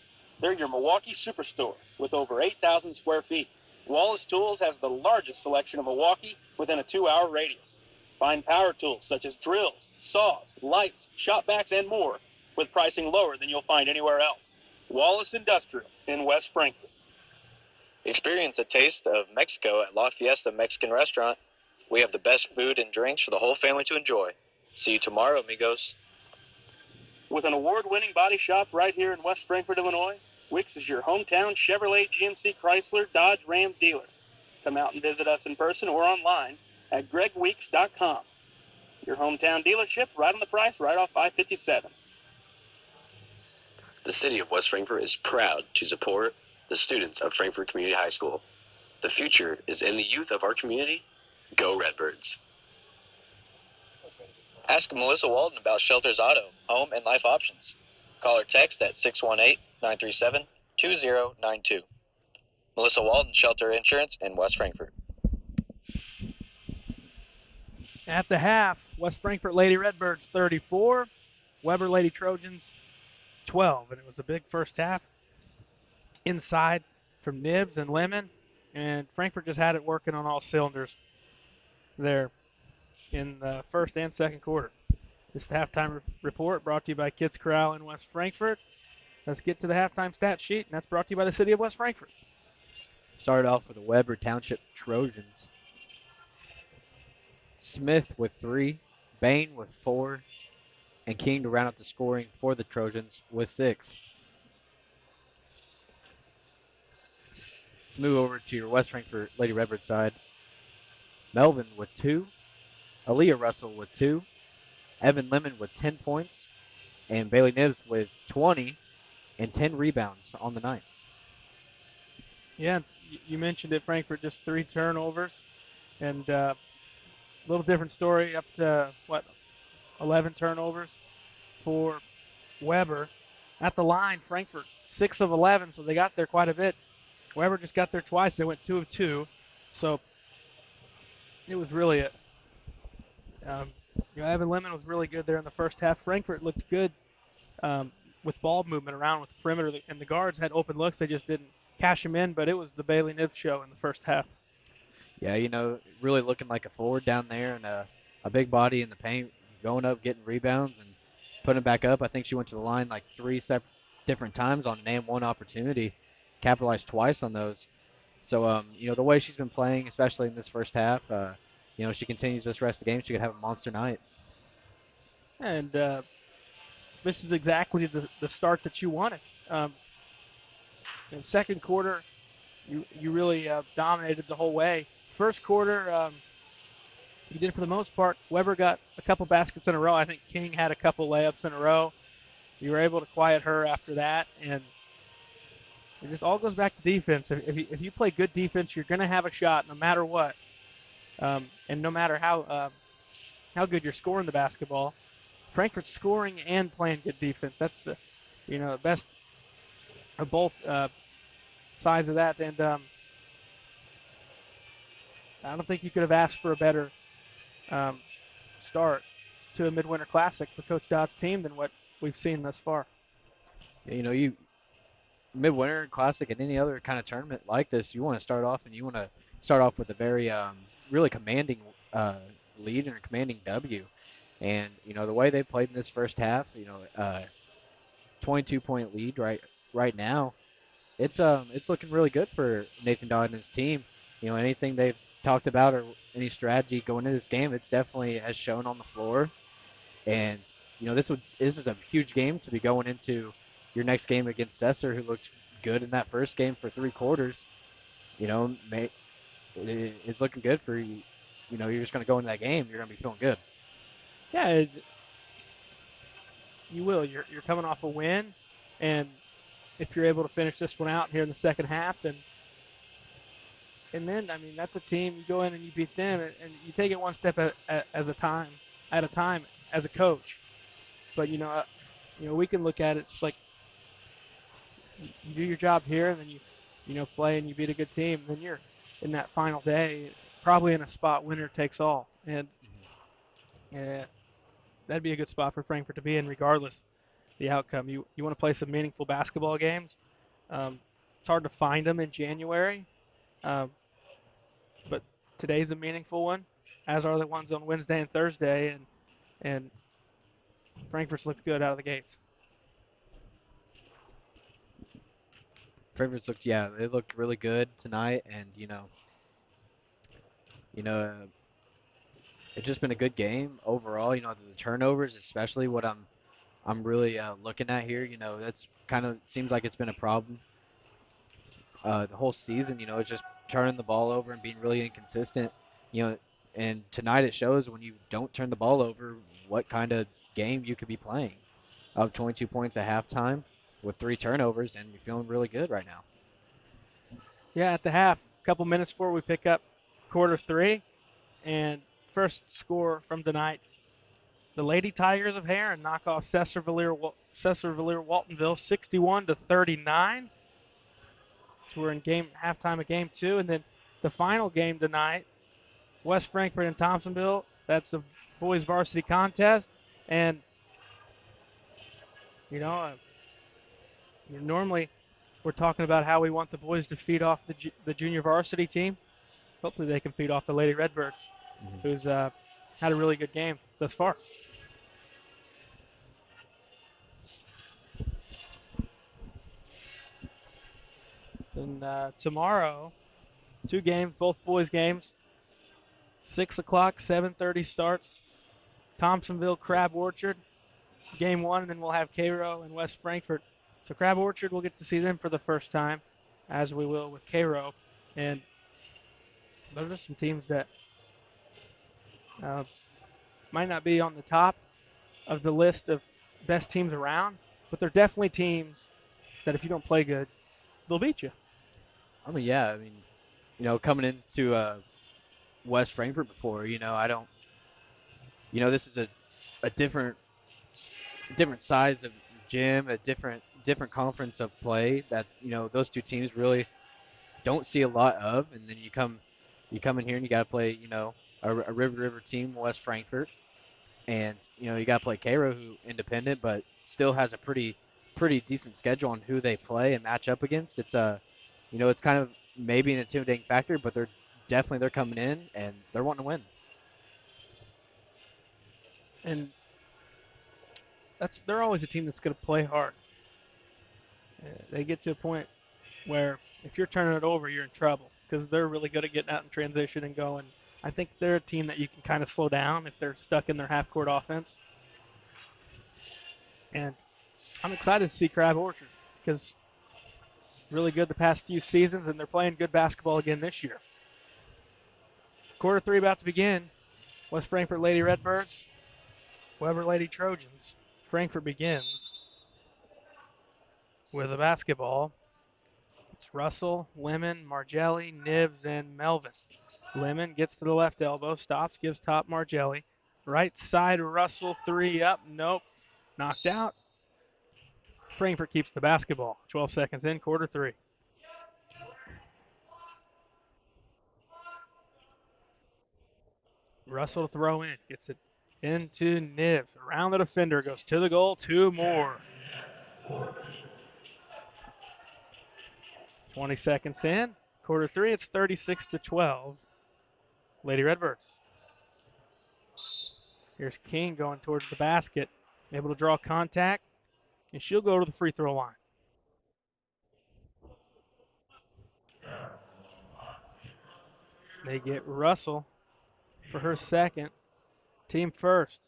they're your Milwaukee superstore with over 8,000 square feet. Wallace Tools has the largest selection of Milwaukee within a 2-hour radius. Find power tools such as drills, saws, lights, shop vacs, and more with pricing lower than you'll find anywhere else. Wallace Industrial in West Frankfort. Experience a taste of Mexico at La Fiesta Mexican Restaurant. We have the best food and drinks for the whole family to enjoy. See you tomorrow, amigos. With an award-winning body shop right here in West Frankfort, Illinois, Wicks is your hometown Chevrolet, GMC, Chrysler, Dodge, Ram dealer. Come out and visit us in person or online at gregweeks.com. Your hometown dealership, right on the price, right off I-57. The city of West Frankfort is proud to support the students of Frankfort Community High School. The future is in the youth of our community. Go Redbirds. Ask Melissa Walden about Shelter's auto, home, and life options. Call or text at 618-937-2092. Melissa Walton, Shelter Insurance in West Frankfort. At the half, West Frankfort Lady Redbirds 34, Weber Lady Trojans 12, and it was a big first half inside from Nibs and Lemon, and Frankfort just had it working on all cylinders there in the first and second quarter. This halftime report brought to you by Kids Corral in West Frankfort. Let's get to the halftime stat sheet, and that's brought to you by the City of West Frankfort. Started off with the Weber Township Trojans. Smith with 3, Bain with 4, and King to round out the scoring for the Trojans with 6. Move over to your West Frankfort Lady Redbird side. Melvin with 2, Aaliyah Russell with 2, Evan Lemon with 10 points, and Bailey Nibs with 20 and 10 rebounds on the night. Yeah, you mentioned it, Frankfort, just 3 turnovers, and a little different story up to, 11 turnovers for Weber. At the line, Frankfort 6 of 11, so they got there quite a bit. Weber just got there twice. They went 2 of 2, so it was really Evan Lemon was really good there in the first half. Frankfort looked good with ball movement around with the perimeter, and the guards had open looks. They just didn't cash them in, but it was the Bailey Nibs show in the first half. Yeah, really looking like a forward down there and a big body in the paint, going up, getting rebounds, and putting it back up. I think she went to the line like 3 different times on an and one opportunity, capitalized twice on those. So, the way she's been playing, especially in this first half, she continues this rest of the game, she could have a monster night. And this is exactly the start that you wanted. In the second quarter, you really dominated the whole way. First quarter, you did for the most part. Weber got a couple baskets in a row. I think King had a couple layups in a row. You were able to quiet her after that, and it just all goes back to defense. If you play good defense, you're going to have a shot no matter what, and no matter how good you're scoring the basketball. Frankfurt's scoring and playing good defense. That's the best of both sides of that, and I don't think you could have asked for a better start to a Midwinter Classic for Coach Dodd's team than what we've seen thus far. You Midwinter Classic and any other kind of tournament like this, you want to start off with a very really commanding lead and a commanding W. And the way they played in this first half, 22-point lead right now, it's looking really good for Nathan Dodd and his team. Anything they've talked about or any strategy going into this game, it's definitely has shown on the floor. And this is a huge game to be going into your next game against Sesser, who looked good in that first game for 3 quarters. It's looking good for you. You're just going to go into that game, you're going to be feeling good. Yeah, you will. You're coming off a win, and if you're able to finish this one out here in the second half, and then that's a team. You go in and you beat them, and you take it one step at a time as a coach. But we can look at it. It's like you do your job here, and then you play and you beat a good team. Then you're in that final day, probably in a spot winner takes all, and that'd be a good spot for Frankfurt to be in, regardless the outcome. You want to play some meaningful basketball games. It's hard to find them in January, but today's a meaningful one, as are the ones on Wednesday and Thursday, and Frankfurt's looked good out of the gates. Frankfurt's they looked really good tonight, and it's just been a good game overall. The turnovers, especially what I'm really looking at here. That's kind of seems like it's been a problem the whole season. It's just turning the ball over and being really inconsistent. And tonight it shows when you don't turn the ball over what kind of game you could be playing. Up 22 points at halftime with 3 turnovers, and you're feeling really good right now. Yeah, at the half, a couple minutes before we pick up quarter 3, and first score from tonight, the Lady Tigers of Heron knock off Sesser Cecil-Valier Waltonville 61-39. So we're in halftime of game 2, and then the final game tonight, West Frankfort and Thompsonville. That's the boys varsity contest, and normally we're talking about how we want the boys to feed off the junior varsity team. Hopefully they can feed off the Lady Redbirds, who's had a really good game thus far. And tomorrow, 2 games, both boys games. 6 o'clock, 7:30 starts. Thompsonville, Crab Orchard, game 1, and then we'll have Cairo and West Frankfort. So Crab Orchard, we'll get to see them for the first time, as we will with Cairo. And those are some teams that might not be on the top of the list of best teams around, but they're definitely teams that if you don't play good, they'll beat you. I mean, yeah. I mean, coming into West Frankfort before, I don't, this is a different size of gym, a different conference of play that those two teams really don't see a lot of, and then you come in here and you got to play a River team, West Frankfort, and you got to play Cairo, who independent but still has a pretty decent schedule on who they play and match up against. It's kind of maybe an intimidating factor, but they're coming in and they're wanting to win. And they're always a team that's going to play hard. They get to a point where if you're turning it over, you're in trouble because they're really good at getting out in transition and going. I think they're a team that you can kind of slow down if they're stuck in their half-court offense. And I'm excited to see Crab Orchard because really good the past few seasons, and they're playing good basketball again this year. Quarter 3 about to begin. West Frankfort Lady Redbirds, Weber Lady Trojans. Frankfort begins with a basketball. It's Russell, Lemon, Margelli, Nibs, and Melvin. Lemon gets to the left elbow, stops, gives top Margelli. Right side, Russell, 3 up, nope, knocked out. Frankfort keeps the basketball. 12 seconds in, quarter 3. Russell to throw in, gets it into Nibs. Around the defender, goes to the goal, 2 more. 20 seconds in, quarter 3, it's 36-12. Lady Redbirds. Here's King going towards the basket, able to draw contact, and she'll go to the free throw line. They get Russell for her second, team first.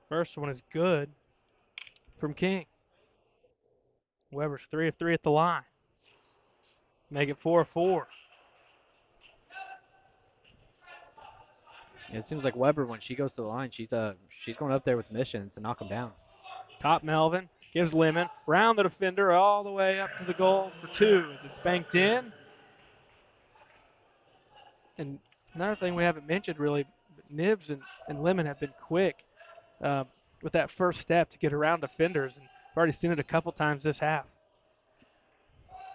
First one is good from King. Weber's 3 of 3 at the line. Make it 4-4. It seems like Weber, when she goes to the line, she's going up there with missions to knock them down. Top Melvin gives Lemon round the defender all the way up to the goal for 2 as it's banked in. And another thing we haven't mentioned really, Nibs and Lemon have been quick with that first step to get around defenders, and we've already seen it a couple times this half.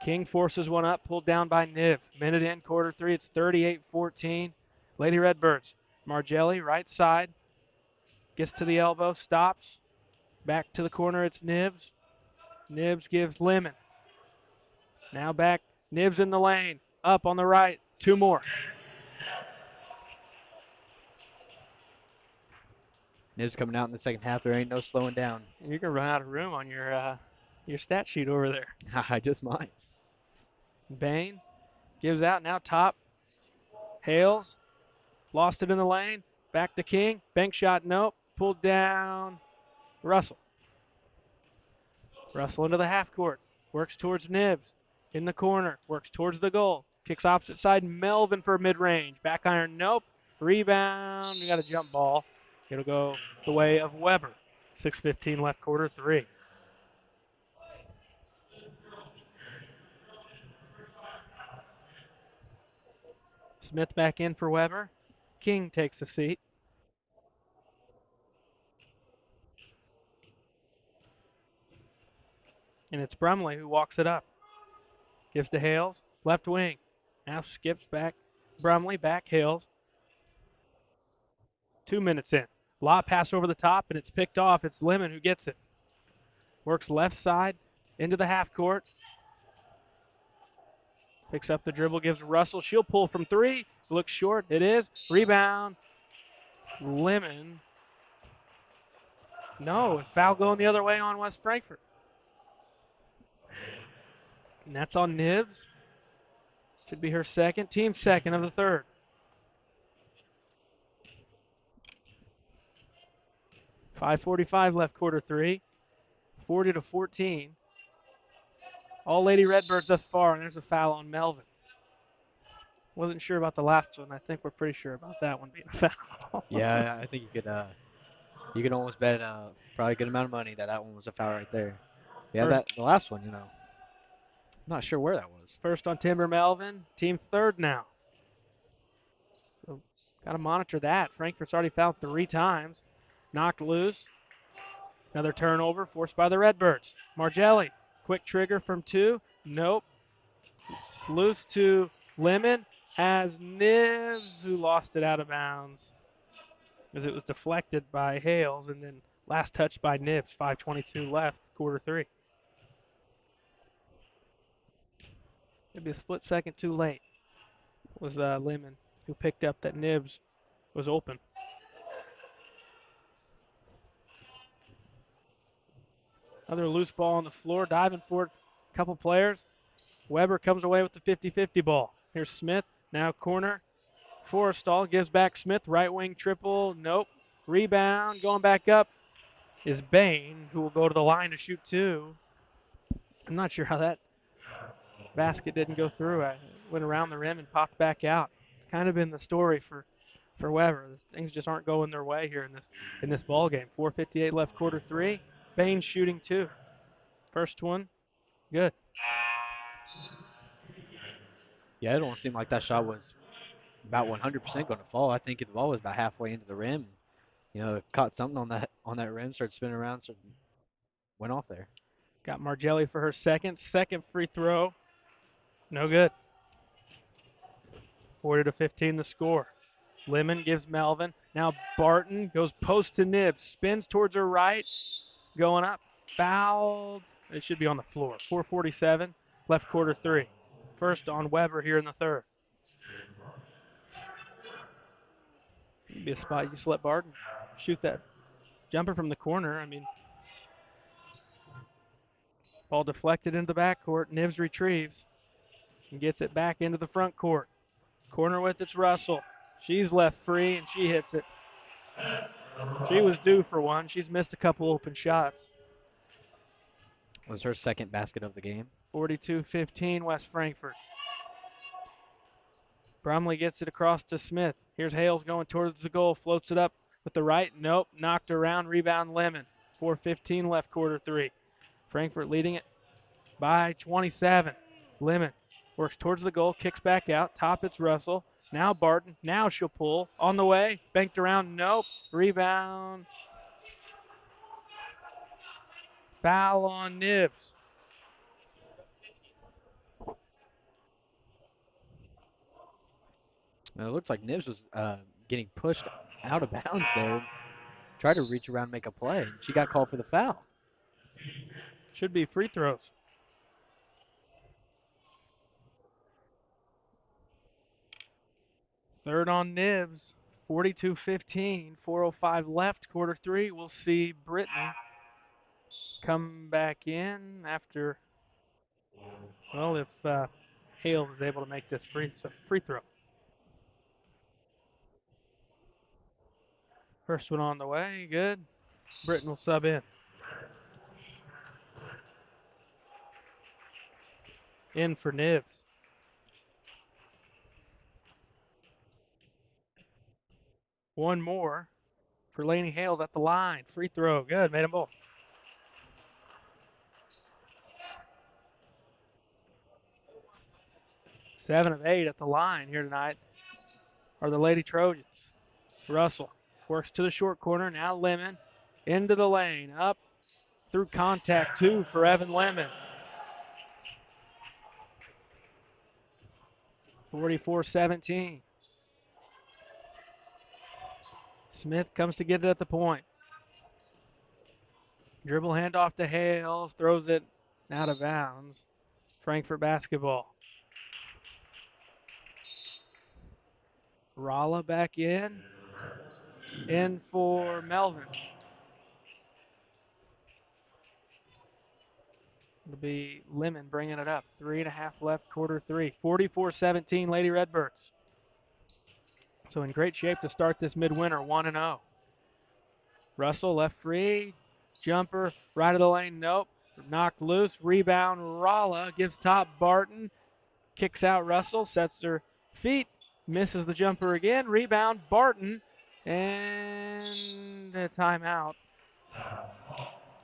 King forces one up, pulled down by Nibs. Minute in, quarter 3, it's 38-14. Lady Redbirds. Margelli, right side, gets to the elbow, stops. Back to the corner, it's Nibs. Nibs gives Lemon. Now back, Nibs in the lane. Up on the right, 2 more. Nibs coming out in the second half. There ain't no slowing down. You're going to run out of room on your stat sheet over there. I just might. Bain gives out, now top. Hales, lost it in the lane. Back to King. Bank shot, nope. Pulled down. Russell. Russell into the half court. Works towards Nibs. In the corner. Works towards the goal. Kicks opposite side. Melvin for mid-range. Back iron, nope. Rebound. We got a jump ball. It'll go the way of Weber. 6:15 left, quarter 3. Smith back in for Weber. King takes a seat. And it's Brumley who walks it up. Gives to Hales, left wing. Now skips back. Brumley, back Hales. 2 minutes in. Law pass over the top, and it's picked off. It's Lemon who gets it. Works left side into the half court. Picks up the dribble, gives Russell. She'll pull from 3. Looks short. It is. Rebound. Lemon. No, foul going the other way on West Frankfort. And that's on Nibs. Should be her second. Team second of the third. .545 left quarter 3. 40-14. All Lady Redbirds thus far, and there's a foul on Melvin. Wasn't sure about the last one. I think we're pretty sure about that one being a foul. Yeah, I think you could almost bet probably a good amount of money that one was a foul right there. Yeah, the last one, I'm not sure where that was. First on Timber Melvin, team third now. So got to monitor that. Frankfurt's already fouled 3 times. Knocked loose. Another turnover forced by the Redbirds. Margelli, quick trigger from 2. Nope. Loose to Lemon. Has Nibs, who lost it out of bounds as it was deflected by Hales, and then last touch by Nibs. 5:22 left, quarter 3. Maybe a split second too late. It was Lemon who picked up that Nibs was open. Another loose ball on the floor, diving for it. A couple players. Weber comes away with the 50-50 ball. Here's Smith, now corner. Forrestal gives back Smith, right wing triple, nope. Rebound, going back up is Bain, who will go to the line to shoot 2. I'm not sure how that basket didn't go through. It went around the rim and popped back out. It's kind of been the story for Weber. Things just aren't going their way here in this ball game. 4:58 left, quarter 3. Bain shooting 2. First one, good. Yeah, it don't seem like that shot was about 100% going to fall. I think the ball was about halfway into the rim. It caught something on that rim, started spinning around, so went off there. Got Margelli for her second free throw. No good. 40-15 the score. Lemon gives Melvin. Now Barton goes post to Nibs. Spins towards her right. Going up. Fouled. It should be on the floor. 4:47 left, quarter 3. First on Weber here in the third. It'd be a spot you just let Barton shoot that jumper from the corner. I mean, ball deflected into the backcourt. Nibs retrieves and gets it back into the front court. Corner with it's Russell. She's left free and she hits it. She was due for one. She's missed a couple open shots. It was her second basket of the game. 42-15 West Frankfort. Brumley gets it across to Smith. Here's Hales going towards the goal. Floats it up with the right. Nope. Knocked around. Rebound Lemon. 4:15 left, quarter 3. Frankfort leading it by 27. Lemon works towards the goal. Kicks back out. Top it's Russell. Now Barton. Now she'll pull. On the way. Banked around. Nope. Rebound. Foul on Nibs. It looks like Nibs was getting pushed out of bounds there. Tried to reach around and make a play. She got called for the foul. Should be free throws. Third on Nibs. 42-15. 4:05 left, quarter 3. We'll see Britton come back in after, well, if Hale is able to make this free throw. First one on the way, good. Britton will sub in. In for Nibs. One more for Laney Hales at the line. Free throw, good, made them both. Seven of 8 at the line here tonight are the Lady Trojans. Russell works to the short corner. Now Lemon into the lane. Up through contact, 2 for Evan Lemon. 44-17. Smith comes to get it at the point. Dribble handoff to Hales. Throws it out of bounds. Frankfurt basketball. Ralla back in. In for Melvin. It'll be Lemon bringing it up. 3.5 left, quarter 3. 44-17, Lady Redbirds. So in great shape to start this midwinter, 1-0. Russell left free. Jumper, right of the lane, nope. Knocked loose. Rebound, Ralla gives top Barton. Kicks out Russell, sets her feet. Misses the jumper again. Rebound, Barton. And a timeout.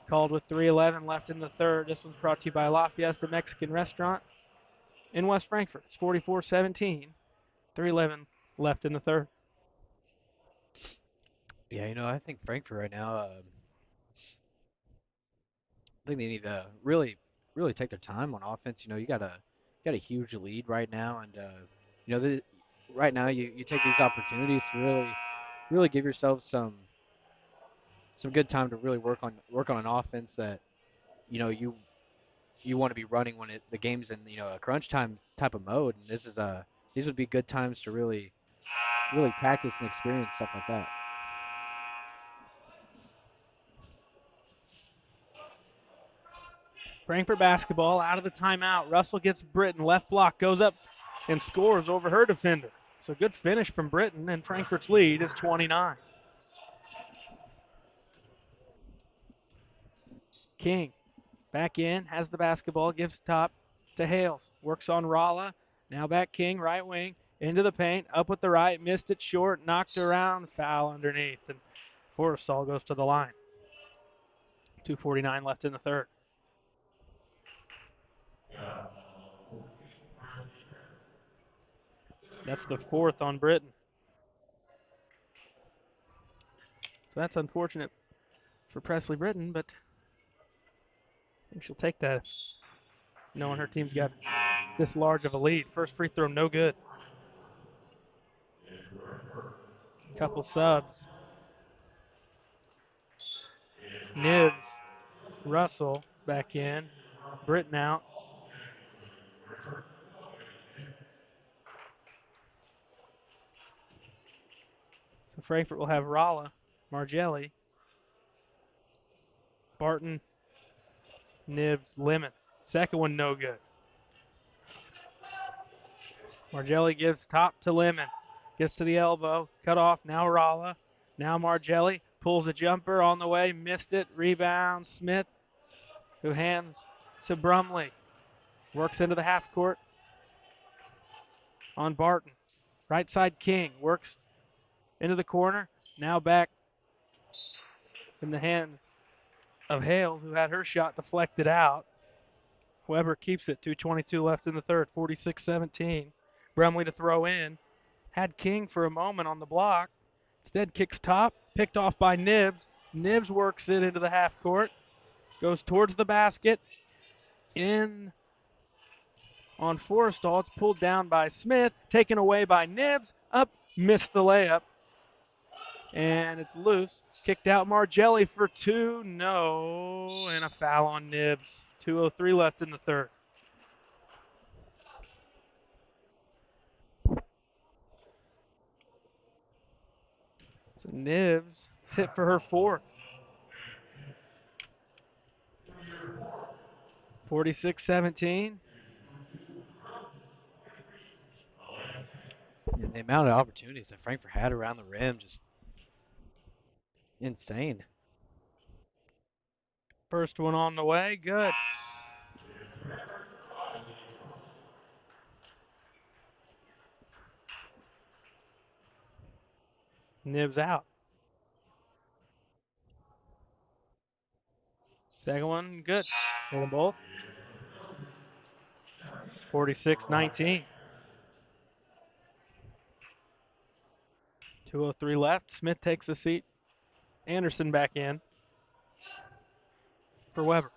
Called with 3:11 left in the third. This one's brought to you by La Fiesta Mexican Restaurant in West Frankfort. It's 44-17. 3:11 left in the third. Yeah, I think Frankfurt right now, I think they need to really take their time on offense. You got a huge lead right now, and right now you take these opportunities to really give yourself some good time to really work on an offense that you want to be running when the game's in a crunch time type of mode. And these would be good times to really practice and experience stuff like that. Frankfurt basketball out of the timeout. Russell gets Britton. Left block goes up and scores over her defender. So good finish from Britton, and Frankfurt's lead is 29. King back in, has the basketball, gives top to Hales. Works on Ralla. Now back King, right wing, into the paint, up with the right, missed it short, knocked around, foul underneath. And Forrestal goes to the line. 2:49 left in the third. That's the fourth on Britton. So that's unfortunate for Presley Britton, but I think she'll take that, knowing her team's got this large of a lead. First free throw, no good. Couple subs. Nibs, Russell back in, Britton out. So Frankfurt will have Ralla, Margelli, Barton, Nibs, Lemon. Second one, no good. Margelli gives top to Lemon. Gets to the elbow, cut off, now Ralla. Now Margelli pulls a jumper on the way, missed it. Rebound, Smith, who hands to Brumley. Works into the half court on Barton. Right side King, works into the corner. Now back in the hands of Hales, who had her shot deflected out. Weber keeps it. 2:22 left in the third. 46-17. Brumley to throw in. Had King for a moment on the block. Instead kicks top. Picked off by Nibs. Nibs works it into the half court. Goes towards the basket. In on Forrestal. It's pulled down by Smith. Taken away by Nibs. Up. Missed the layup. And it's loose. Kicked out Margelli for 2. No. And a foul on Nibs. 2:03 left in the third. So Nibs is hit for her fourth. 46-17. And the amount of opportunities that Frankfurt had around the rim, just insane. First one on the way. Good. Nibs out. Second one, good. For them both. 46-19. 2:03 left. Smith takes a seat. Anderson back in for Weber.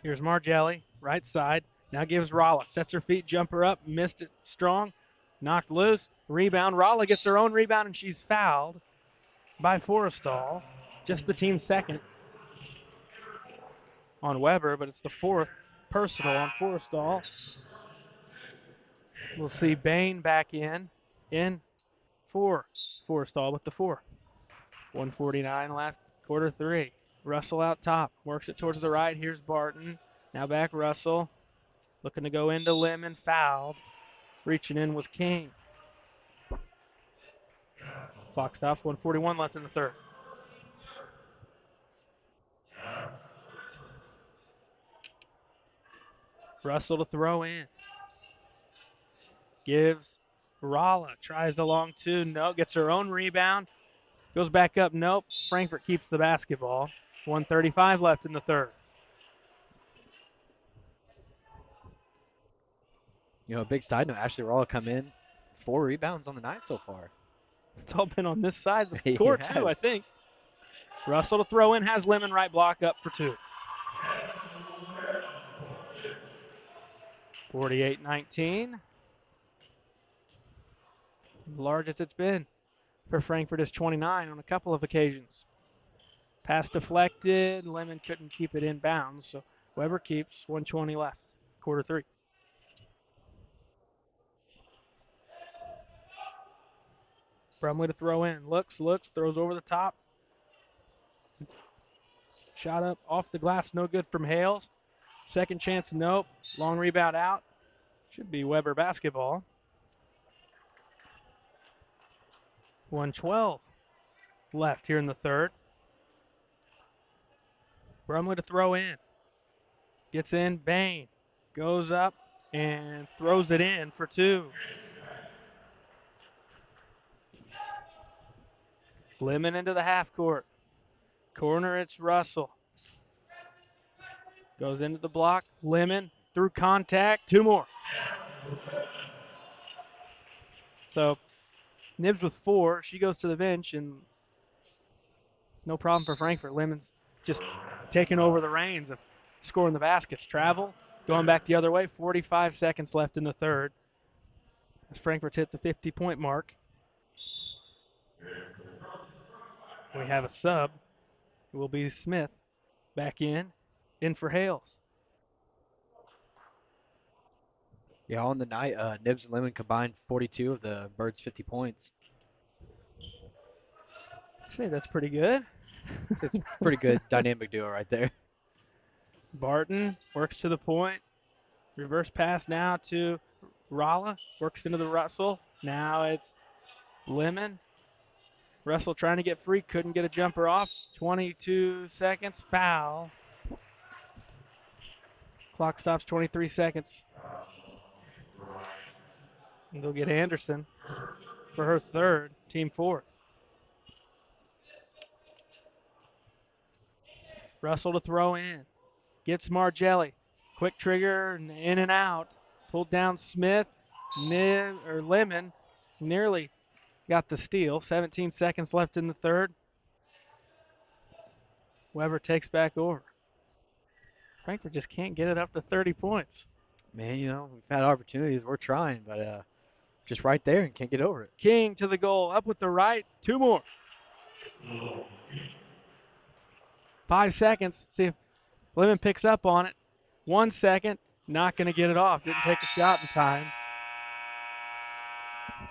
Here's Margelli, right side. Now gives Rolla. Sets her feet, jumper up, missed it strong, knocked loose. Rebound. Rolla gets her own rebound, and she's fouled by Forrestal. Just the team's second on Weber, but it's the fourth personal on Forrestal. We'll see Bain back in for Forrestal with the 4. 1:49 left, quarter 3. Russell out top, works it towards the right. Here's Barton. Now back Russell. Looking to go into Lemon, fouled. Reaching in was King. Clock stops, 1:41 left in the third. Russell to throw in. Gives Rolla, tries a long 2, no, gets her own rebound. Goes back up, nope. Frankfurt keeps the basketball. 1:35 left in the third. You know, a big side note, Ashley Rolla come in, 4 rebounds on the night so far. It's all been on this side of the It court, has. too, I think. Russell to throw in, has Lemon right block up for 2. 48-19. Largest it's been for Frankfurt is 29 on a couple of occasions. Pass deflected. Lemon couldn't keep it in bounds, so Weber keeps. 1:20 left, quarter 3. Brumley to throw in. Looks, throws over the top. Shot up off the glass, no good from Hales. Second chance, nope. Long rebound out. Should be Weber basketball. 1:12 left here in the third. Brumley to throw in. Gets in, Bain. Goes up and throws it in for 2. Lemon into the half court. Corner, it's Russell. Goes into the block. Lemon through contact. 2 more. So Nibs with 4. She goes to the bench, and no problem for Frankfurt. Lemon's just taking over the reins of scoring the baskets. Travel, going back the other way. 45 seconds left in the third as Frankfurt's hit the 50-point mark. We have a sub. It will be Smith back in for Hales. Yeah, on the night, Nibs and Lemon combined 42 of the Birds' 50 points. I say that's pretty good. It's a pretty good dynamic duo right there. Barton works to the point. Reverse pass now to Rolla. Works into the Russell. Now it's Lemon. Russell trying to get free. Couldn't get a jumper off. 22 seconds. Foul. Clock stops 23 seconds. And they'll get Anderson for her third. Team 4th. Russell to throw in. Gets Margelli. Quick trigger and in and out. Pulled down Smith. Lemon nearly got the steal. 17 seconds left in the third. Weber takes back over. Frankfurt just can't get it up to 30 points. Man, you know, we've had opportunities. We're trying, but just right there and can't get over it. King to the goal. Up with the right. 2 more. 5 seconds. See if Lemon picks up on it. 1 second. Not going to get it off. Didn't take a shot in time.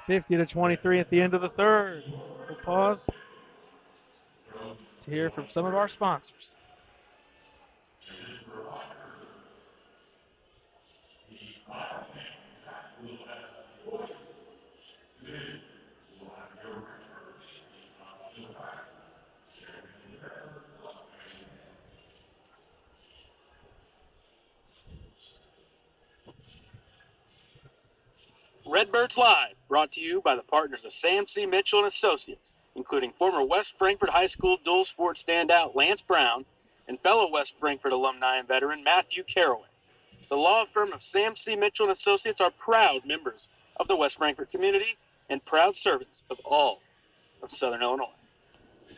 50-23 at the end of the third. We'll pause to hear from some of our sponsors. Redbirds Live, brought to you by the partners of Sam C. Mitchell and Associates, including former West Frankfurt High School dual sport standout Lance Brown and fellow West Frankfurt alumni and veteran Matthew Caraway. The law firm of Sam C. Mitchell and Associates are proud members of the West Frankfurt community and proud servants of all of Southern Illinois.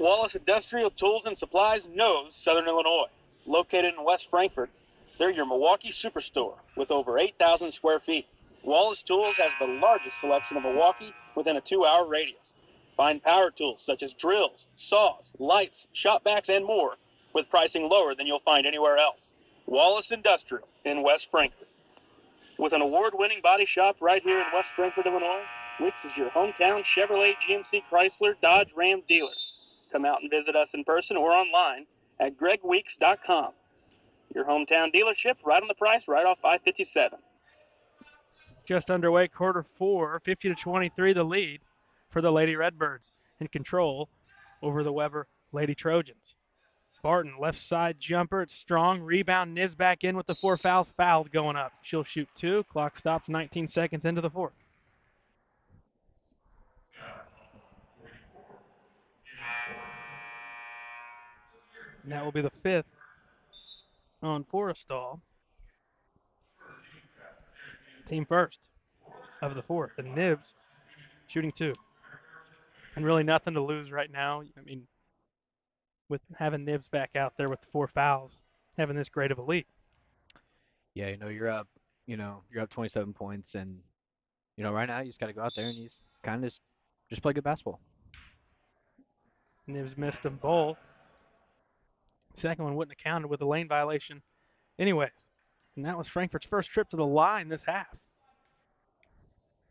Wallace Industrial Tools and Supplies knows Southern Illinois. Located in West Frankfort, they're your Milwaukee superstore with over 8,000 square feet. Wallace Tools has the largest selection of Milwaukee within a 2-hour radius. Find power tools such as drills, saws, lights, shop vacs, and more with pricing lower than you'll find anywhere else. Wallace Industrial in West Frankfort. With an award-winning body shop right here in West Frankfort, Illinois, Wicks is your hometown Chevrolet, GMC, Chrysler, Dodge, Ram dealer. Come out and visit us in person or online at gregweeks.com. Your hometown dealership, right on the price, right off I-57. Just underway, quarter four, 50-23 the lead for the Lady Redbirds in control over the Weber Lady Trojans. Barton, left side jumper, it's strong. Rebound, Nibs back in with the 4 fouls. Fouled going up. She'll shoot 2. Clock stops 19 seconds into the fourth. And that will be the 5th on Forrestal. Team first of the fourth. And Nibs shooting 2. And really nothing to lose right now. I mean, with having Nibs back out there with the 4 fouls, having this great of a lead. Yeah, you're up 27 points, and right now you just got to go out there and you kind of just play good basketball. Nibs missed them both. Second one wouldn't have counted with a lane violation anyways. And that was Frankfurt's first trip to the line this half.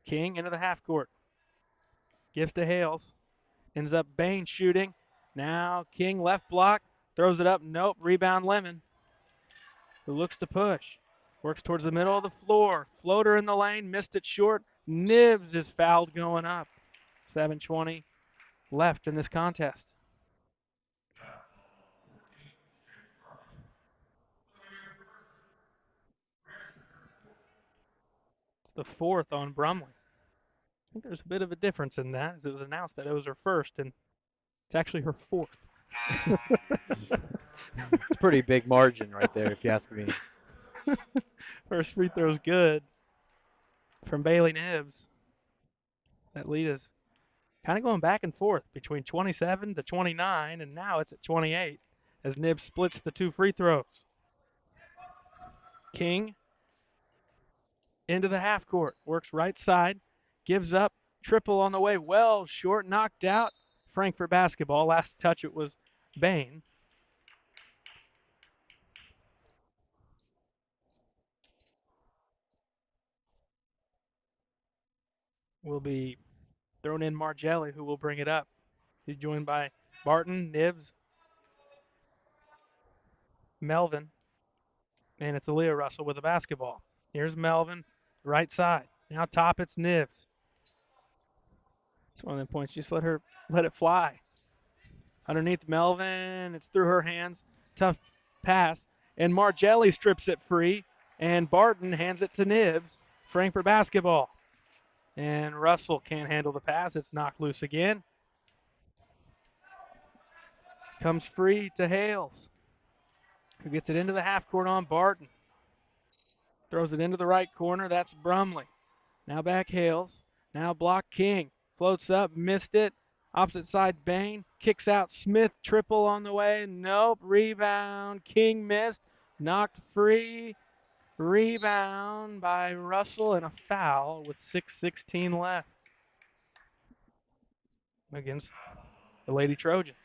King into the half court. Gives to Hales. Ends up Bain shooting. Now King left block. Throws it up. Nope. Rebound Lemon. Who looks to push. Works towards the middle of the floor. Floater in the lane. Missed it short. Nibs is fouled going up. 7:20 left in this contest. It's the 4th on Brumley. I think there's a bit of a difference in that, as it was announced that it was her first, and it's actually her 4th. It's a pretty big margin right there, if you ask me. First free throw's good from Bailey Nibs. That lead is kind of going back and forth between 27 to 29, and now it's at 28 as Nibs splits the 2 free throws. King into the half court, works right side, gives up, triple on the way, well short, knocked out. Frankfurt basketball. Last touch it was Bain. Will be thrown in Margelli, who will bring it up. He's joined by Barton, Nibs, Melvin, and it's Aaliyah Russell with the basketball. Here's Melvin, right side. Now top, it's Nibs. It's one of them points. Just let it fly. Underneath Melvin, it's through her hands. Tough pass, and Margelli strips it free, and Barton hands it to Nibs. Frankfurt basketball. And Russell can't handle the pass. It's knocked loose again. Comes free to Hales, who gets it into the half court on Barton. Throws it into the right corner. That's Brumley. Now back Hales. Now block King. Floats up, missed it. Opposite side Bain. Kicks out Smith. Triple on the way. Nope. Rebound. King missed. Knocked free. Rebound by Russell and a foul with 6:16 left against the Lady Trojans.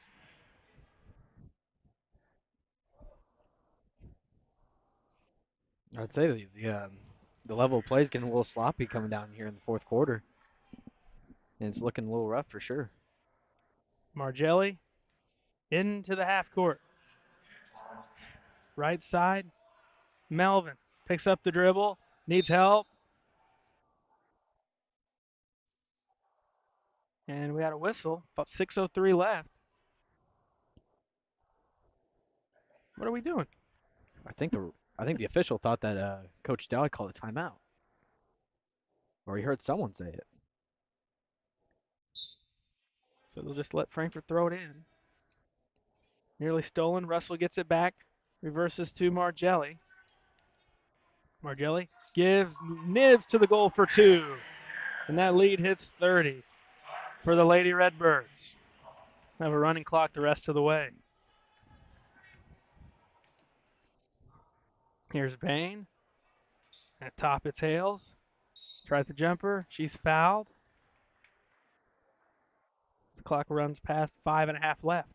I'd say the level of play is getting a little sloppy coming down here in the fourth quarter, and it's looking a little rough for sure. Margelli into the half court. Right side, Melvin picks up the dribble, needs help. And we had a whistle, about 6:03 left. What are we doing? I think the official thought that Coach Dowd called a timeout, or he heard someone say it. So they'll just let Frankfurt throw it in. Nearly stolen. Russell gets it back. Reverses to Margelli. Margelli gives Nibs to the goal for 2. And that lead hits 30 for the Lady Redbirds. Have a running clock the rest of the way. Here's Bain. At top, it's Hales. Tries the jumper. She's fouled. The clock runs past 5.5 left.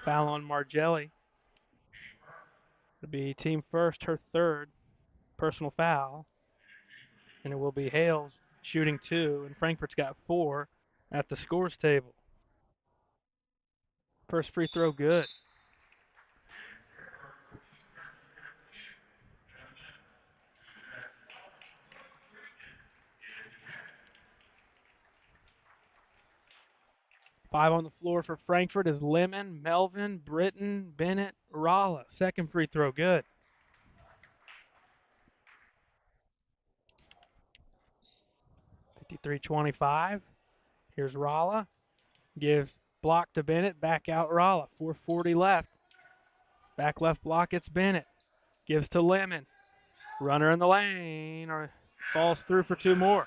Foul on Margelli. It'll be team first, her third personal foul. And it will be Hales shooting 2, and Frankfurt's got 4 at the scores table. First free throw good. Five on the floor for Frankfurt is Lemon, Melvin, Britton, Bennett, Ralla. Second free throw good. (53-25). Here's Ralla. Gives block to Bennett. Back out Ralla. 4:40 left. Back left block, it's Bennett. Gives to Lemon. Runner in the lane, or falls through for 2 more.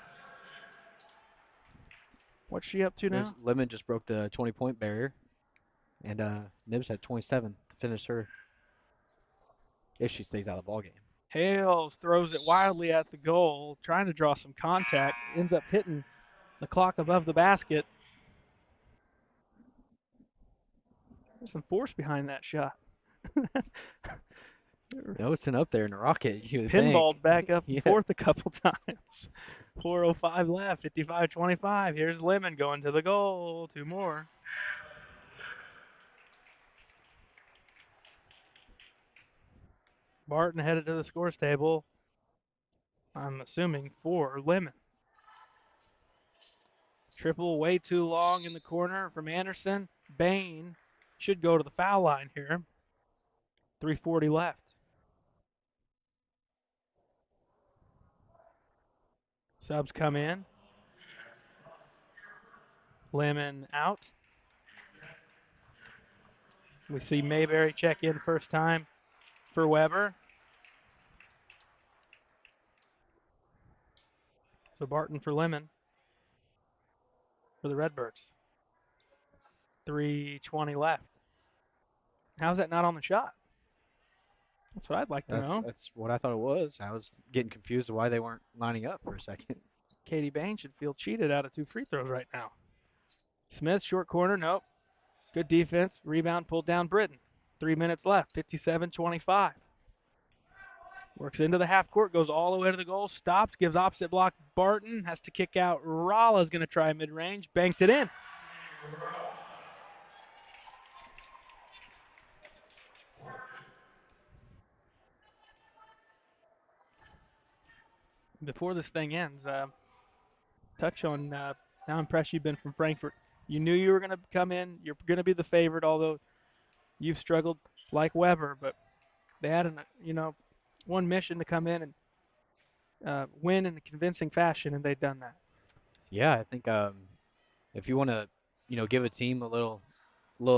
What's she up to now? Lemon just broke the 20-point barrier, and Nibs had 27 to finish her if she stays out of the ball game. Hales throws it wildly at the goal, trying to draw some contact. Ends up hitting the clock above the basket. There's some force behind that shot. Noticing up there in the rocket, you would Pinballed think. back up and Yeah. forth a couple times. 4:05 left, 55-25. Here's Lemon going to the goal. 2 more. Barton headed to the scores table. I'm assuming for Lemon. Triple way too long in the corner from Anderson. Bain should go to the foul line here. 3:40 left. Subs come in. Lemon out. We see Mayberry check in first time for Weber. So Barton for Lemon for the Redbirds. 3:20 left. How's that not on the shot? That's what I'd like to know. That's what I thought it was. I was getting confused why they weren't lining up for a second. Katie Bain should feel cheated out of 2 free throws right now. Smith, short corner, nope. Good defense. Rebound pulled down Britton. 3 minutes left, 57-25. Works into the half court, goes all the way to the goal, stops, gives opposite block Barton, has to kick out. Ralla's going to try mid-range, banked it in. Before this thing ends, touch on how impressed you've been from Frankfurt. You knew you were going to come in. You're going to be the favorite, although you've struggled like Weber. But they had one mission to come in and win in a convincing fashion, and they've done that. Yeah, I think if you want to, give a team a little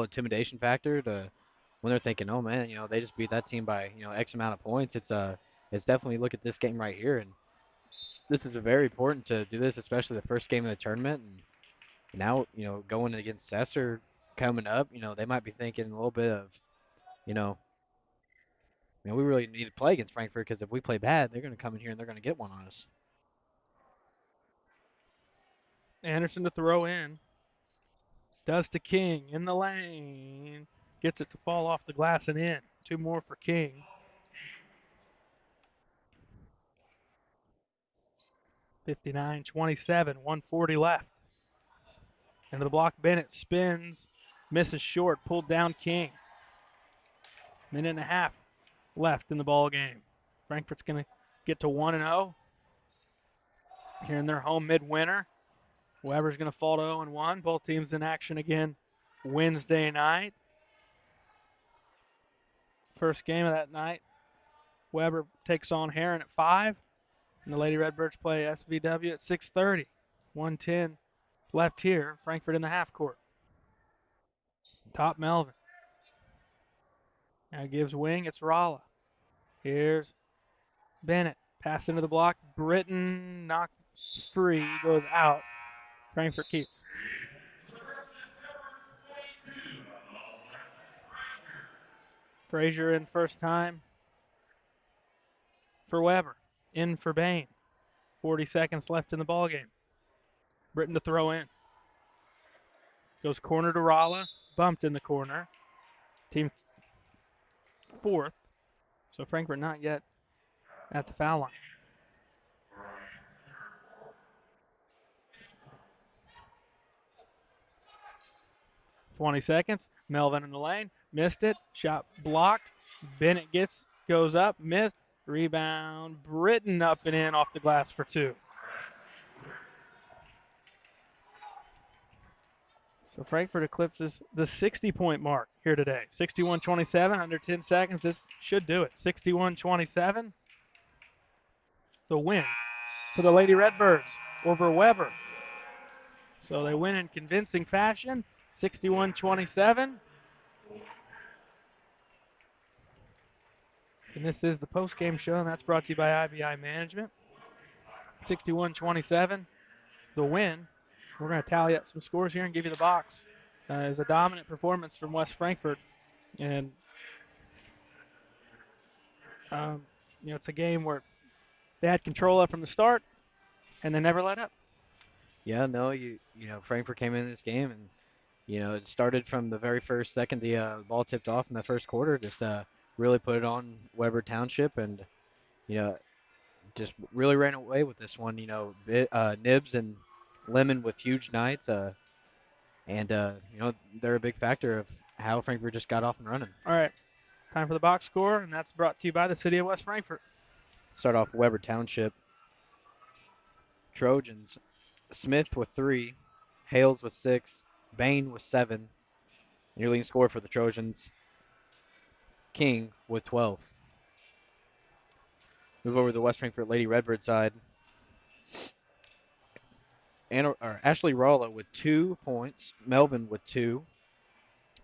intimidation factor to when they're thinking, oh man, they just beat that team by X amount of points. It's definitely look at this game right here, and this is very important to do this, especially the first game of the tournament. And now, going against Sesser coming up, they might be thinking a little bit of, you know, we really need to play against Frankfurt because if we play bad, they're going to come in here and they're going to get one on us. Anderson to throw in. Does to King in the lane. Gets it to fall off the glass and in. 2 more for King. (59-27), 1:40 left. Into the block, Bennett spins, misses short, pulled down King. Minute and a half left in the ball game. Frankfurt's going to get to 1-0 here in their home midwinter. Weber's going to fall to 0-1. Both teams in action again Wednesday night. First game of that night, Weber takes on Heron at 5. And the Lady Redbirds play SVW at 6:30. 1:10 left here. Frankfurt in the half court. Top Melvin. Now gives wing. It's Ralla. Here's Bennett. Pass into the block. Britton knocked free, goes out. Frankfurt keeps. Frazier in first time for Weber. In for Bain. 40 seconds left in the ball game. Britton to throw in. Goes corner to Rolla. Bumped in the corner. Team fourth. So Frankfurt not yet at the foul line. .20 seconds. Melvin in the lane. Missed it. Shot blocked. Bennett goes up. Missed. Rebound. Britton up and in off the glass for two. So Frankfurt eclipses the 60-point mark here today. 61-27, under 10 seconds. This should do it. 61-27. The win for the Lady Redbirds over Weber. So they win in convincing fashion. 61-27. And this is the post-game show, and that's brought to you by IBI Management. 61-27, the win. We're going to tally up some scores here and give you the box. It was a dominant performance from West Frankfurt. And, it's a game where they had control of from the start, and they never let up. Yeah, no, Frankfurt came in this game and it started from the very first second the ball tipped off in the first quarter. Just really put it on Weber Township, and just really ran away with this one. Nibs and Lemon with huge nights, and they're a big factor of how Frankfurt just got off and running. All right, time for the box score, and that's brought to you by the City of West Frankfurt. Start off Weber Township. Trojans, Smith with 3, Hales with 6, Bain with 7. And your leading scorer for the Trojans, King with 12. Move over to the West Frankfurt Lady Redbird side. Ashley Rolla with 2 points, Melvin with 2,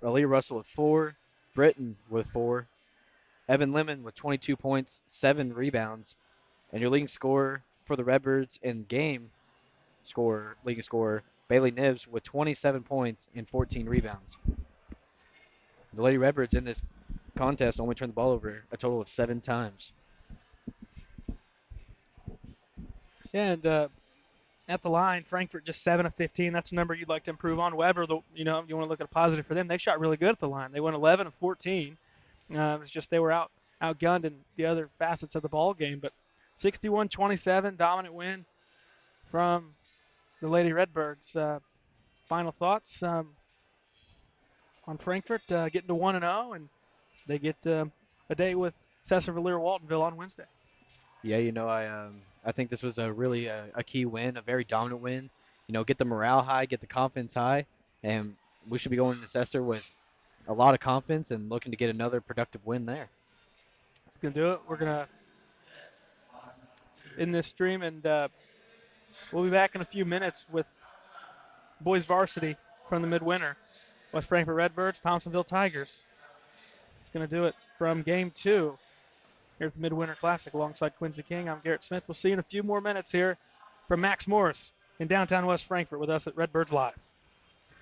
Aaliyah Russell with 4, Britton with 4, Evan Lemon with 22 points, 7 rebounds, and your leading scorer for the Redbirds in game leading scorer, Bailey Nibs with 27 points and 14 rebounds. The Lady Redbirds in this contest only turned the ball over a total of 7 times. And at the line, Frankfurt just 7 of 15. That's a number you'd like to improve on. Weber, you want to look at a positive for them. They shot really good at the line. They went 11 of 14. It's just they were outgunned in the other facets of the ball game. But 61-27, dominant win from the Lady Redbirds. Final thoughts on Frankfurt getting to 1-0, and they get a day with Cesar Valier Waltonville on Wednesday. Yeah, I think this was a really a key win, a very dominant win. Get the morale high, get the confidence high, and we should be going to Cesar with a lot of confidence and looking to get another productive win there. That's going to do it. We're going to end this stream, and we'll be back in a few minutes with boys varsity from the midwinter. West Frankfurt Redbirds, Thompsonville Tigers. It's going to do it from Game 2 here at the Midwinter Classic alongside Quincy King. I'm Garrett Smith. We'll see you in a few more minutes here from Max Morris in downtown West Frankfurt with us at Redbirds Live.